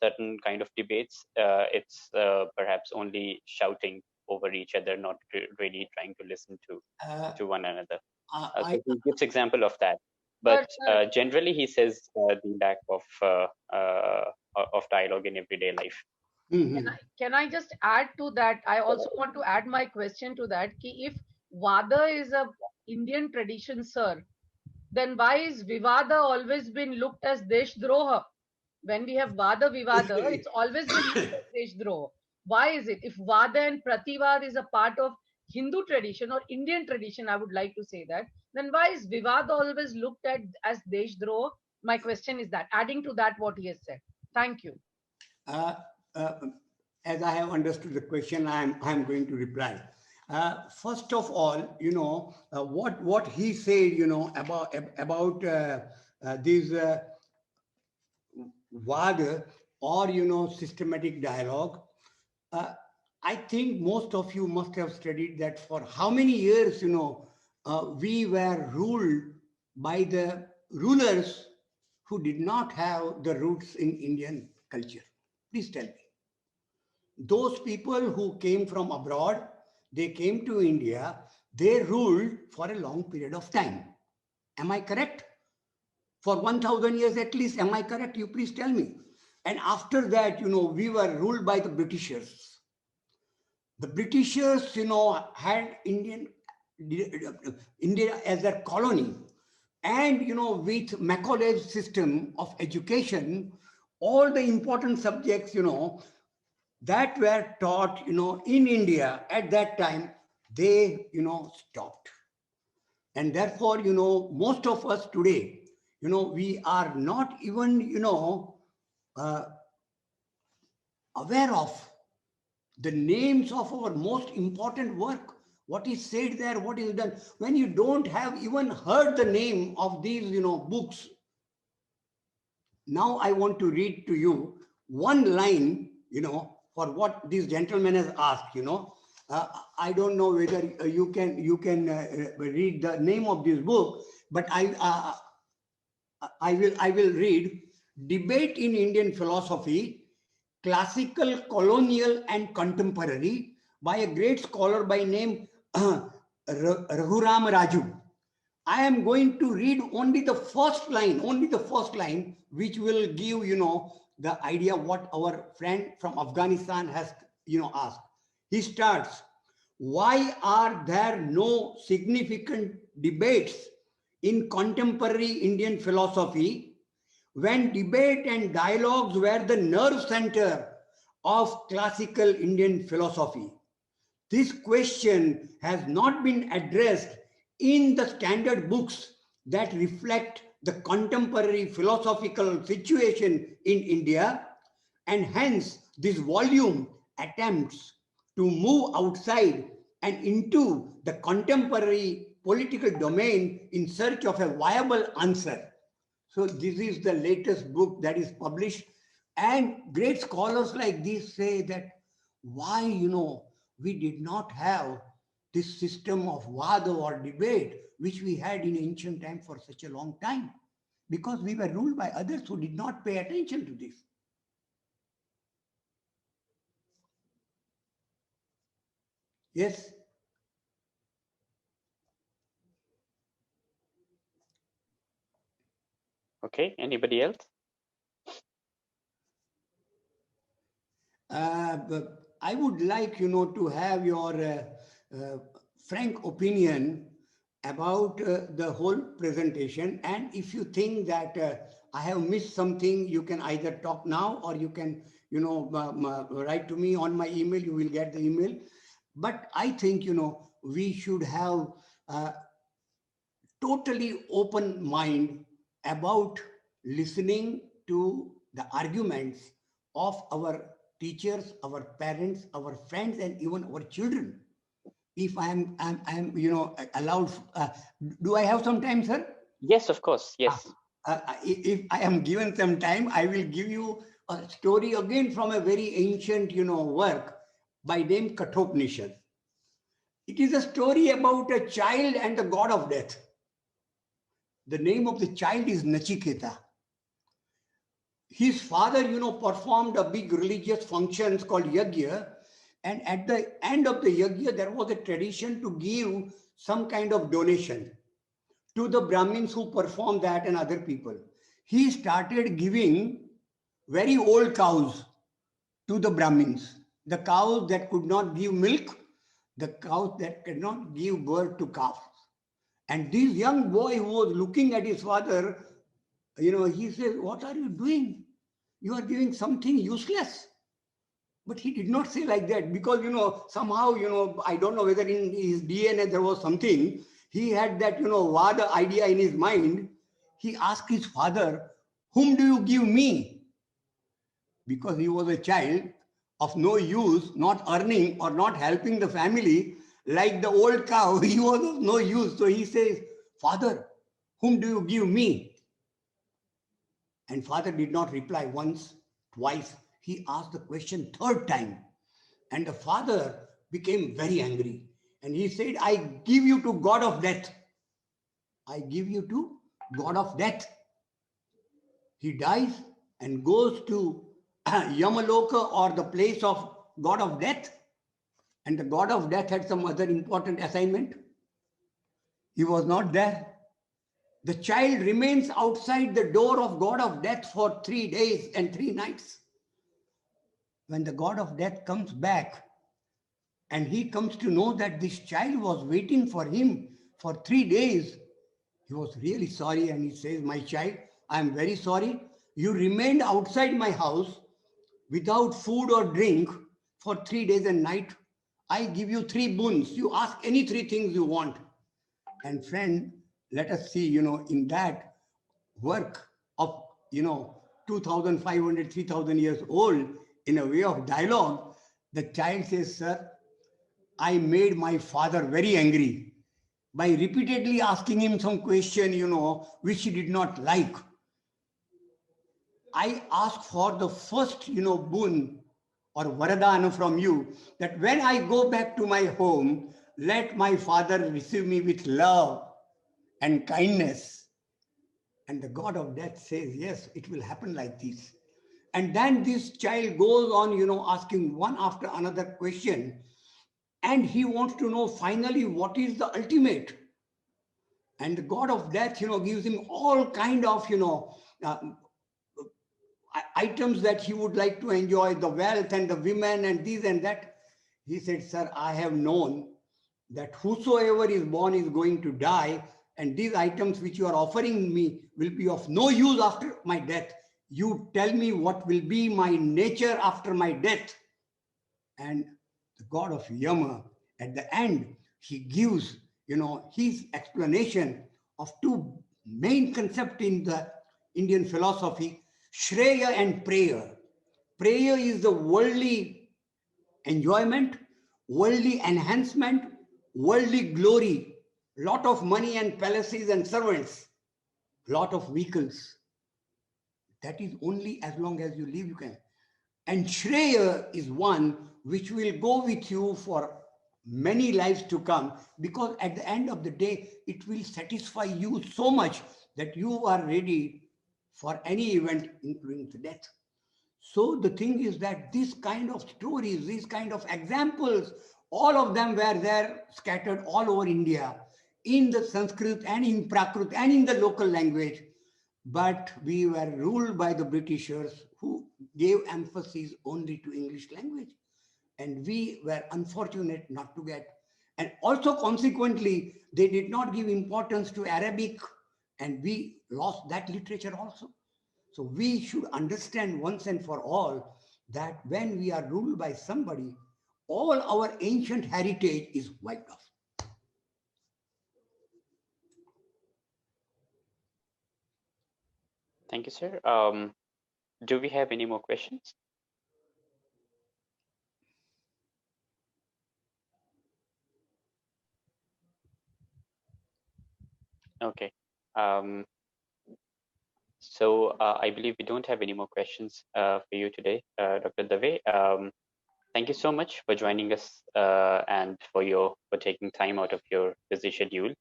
certain kind of debates, it's perhaps only shouting over each other, not really trying to listen to one another. So he gives example of that. But generally, he says the lack of dialogue in everyday life. Can I just add to that? I also want to add my question to that. If Vada is a Indian tradition, sir, then why is Vivada always been looked as Deshdroha? When we have Vada Vivada, it's always been looked as Deshdroha. Why is it? If Vada and Prativad is a part of Hindu tradition or Indian tradition, I would like to say that, then why is Vivada always looked at as Deshdroha? My question is that, adding to that what he has said. Thank you. As I have understood the question, I'm going to reply. First of all, what he said, about these Vada or systematic dialogue. I think most of you must have studied that for how many years, we were ruled by the rulers who did not have the roots in Indian culture. Please tell me. Those people who came from abroad, they came to India, they ruled for a long period of time. Am I correct? For 1,000 years at least, am I correct? You please tell me. And after that, we were ruled by the Britishers. The Britishers, had India as their colony. And, with Macaulay's system of education, all the important subjects, that were taught, in India at that time, they, stopped. And therefore, most of us today, we are not even, aware of the names of our most important work, what is said there, what is done. When you don't have even heard the name of these, books. Now I want to read to you one line, for what this gentleman has asked, I don't know whether you can read the name of this book, but I will read Debate in Indian Philosophy, Classical, Colonial and Contemporary, by a great scholar by name Raghuram Raju. I am going to read only the first line, which will give, the idea what our friend from Afghanistan has, asked. He starts, why are there no significant debates in contemporary Indian philosophy when debate and dialogues were the nerve center of classical Indian philosophy? This question has not been addressed in the standard books that reflect the contemporary philosophical situation in India, and hence this volume attempts to move outside and into the contemporary political domain in search of a viable answer. So this is the latest book that is published, and great scholars like this say that why, we did not have this system of vada or debate, which we had in ancient time for such a long time, because we were ruled by others who did not pay attention to this. Yes. Okay, anybody else? I would like, to have your frank opinion about the whole presentation. And if you think that I have missed something, you can either talk now or you can, write to me on my email. You will get the email. But I think, we should have a totally open mind about listening to the arguments of our teachers, our parents, our friends, and even our children. If I'm allowed, do I have some time, sir? Yes, of course. Yes. If I am given some time, I will give you a story again from a very ancient, work by name Kathopanishad. It is a story about a child and the god of death. The name of the child is Nachiketa. His father, performed a big religious functions called yajna, and at the end of the yajna, there was a tradition to give some kind of donation to the Brahmins who performed that and other people. He started giving very old cows to the Brahmins, the cows that could not give milk, the cows that could not give birth to calves. And this young boy who was looking at his father, he says, what are you doing? You are giving something useless. But he did not say like that because, somehow, I don't know whether in his DNA there was something. He had that, vada idea in his mind. He asked his father, whom do you give me? Because he was a child of no use, not earning or not helping the family. Like the old cow, he was of no use. So he says, Father, whom do you give me? And father did not reply once, twice. He asked the question third time. And the father became very angry. And he said, I give you to God of death. I give you to God of death. He dies and goes to Yamaloka, or the place of God of death. And the God of death had some other important assignment. He was not there. The child remains outside the door of God of death for 3 days and 3 nights. When the God of death comes back and he comes to know that this child was waiting for him for 3 days, he was really sorry, and he says, my child, I am very sorry. You remained outside my house without food or drink for 3 days and night. I give you 3 boons. You ask any 3 things you want. And friend, let us see, in that work of, 2,500, 3,000 years old, in a way of dialogue, the child says, sir, I made my father very angry by repeatedly asking him some question, which he did not like. I asked for the first, boon or varadana from you, that when I go back to my home, let my father receive me with love and kindness. And the God of death says, yes, it will happen like this. And then this child goes on, asking one after another question. And he wants to know finally what is the ultimate. And the God of death, gives him all kind of, items that he would like to enjoy, the wealth and the women and this and that. He said, sir, I have known that whosoever is born is going to die, and these items which you are offering me will be of no use after my death. You tell me what will be my nature after my death. And the God of Yama, at the end, he gives, his explanation of 2 main concepts in the Indian philosophy, Shreya and Prayer. Prayer is the worldly enjoyment, worldly enhancement, worldly glory, lot of money and palaces and servants, lot of vehicles. That is only as long as you live, you can. And Shreya is one which will go with you for many lives to come, because at the end of the day, it will satisfy you so much that you are ready for any event, including the death. So the thing is that this kind of stories, these kind of examples, all of them were there scattered all over India, in the Sanskrit and in Prakrit and in the local language. But we were ruled by the Britishers, who gave emphasis only to English language. And we were unfortunate not to get. And also consequently, they did not give importance to Arabic, and we lost that literature also. So we should understand once and for all that when we are ruled by somebody, all our ancient heritage is wiped off. Thank you, sir. Do we have any more questions? Okay. So I believe we don't have any more questions for you today, Dr. Dave. Thank you so much for joining us and for taking time out of your busy schedule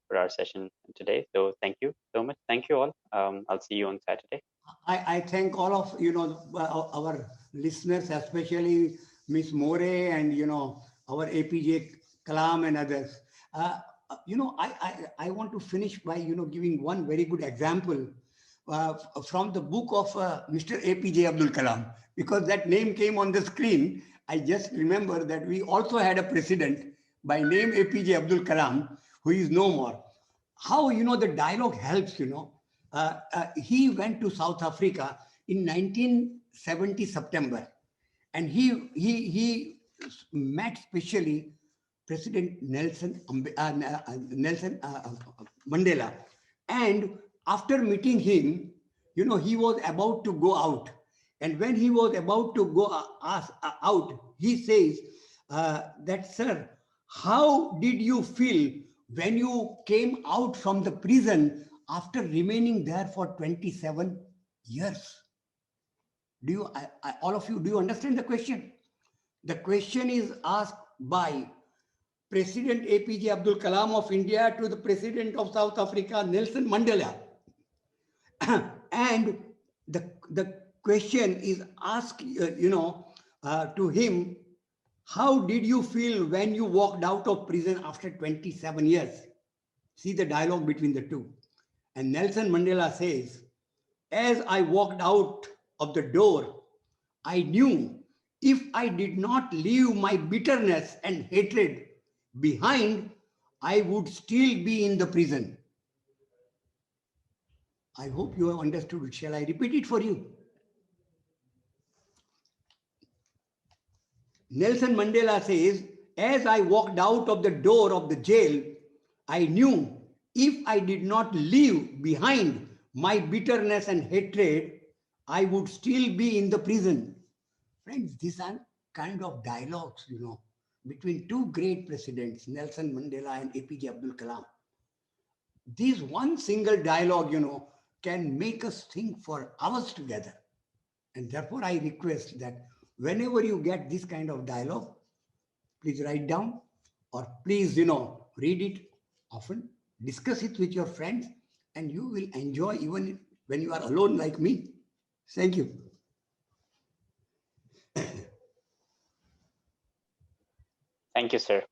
for our session today. So thank you so much. Thank you all. I'll see you on Saturday. I thank all of our listeners, especially Miss More and our Apj Kalam and others. I want to finish by giving one very good example from the book of Mr. Apj Abdul Kalam, because that name came on the screen. I just remember that we also had a president by name Apj Abdul Kalam, who is no more. How the dialogue helps. He went to South Africa in 1970 September, and he met specially President Nelson Mandela. And after meeting him, he was about to go out. And when he was about to go out, he says that, sir, how did you feel when you came out from the prison after remaining there for 27 years? Do you, all of you, do you understand the question? The question is asked by President Apj Abdul Kalam of India to the President of South Africa, Nelson Mandela. And the question is asked, to him, how did you feel when you walked out of prison after 27 years? See the dialogue between the two. And Nelson Mandela says, as I walked out of the door, I knew if I did not leave my bitterness and hatred behind, I would still be in the prison. I hope you have understood it. Shall I repeat it for you? Nelson Mandela says, as I walked out of the door of the jail, I knew if I did not leave behind my bitterness and hatred, I would still be in the prison. Friends, these are kind of dialogues, between two great presidents, Nelson Mandela and Apj Abdul Kalam. This one single dialogue, can make us think for hours together. And therefore, I request that whenever you get this kind of dialogue, please write down or please, read it often, discuss it with your friends, and you will enjoy even when you are alone like me. Thank you. Thank you, sir.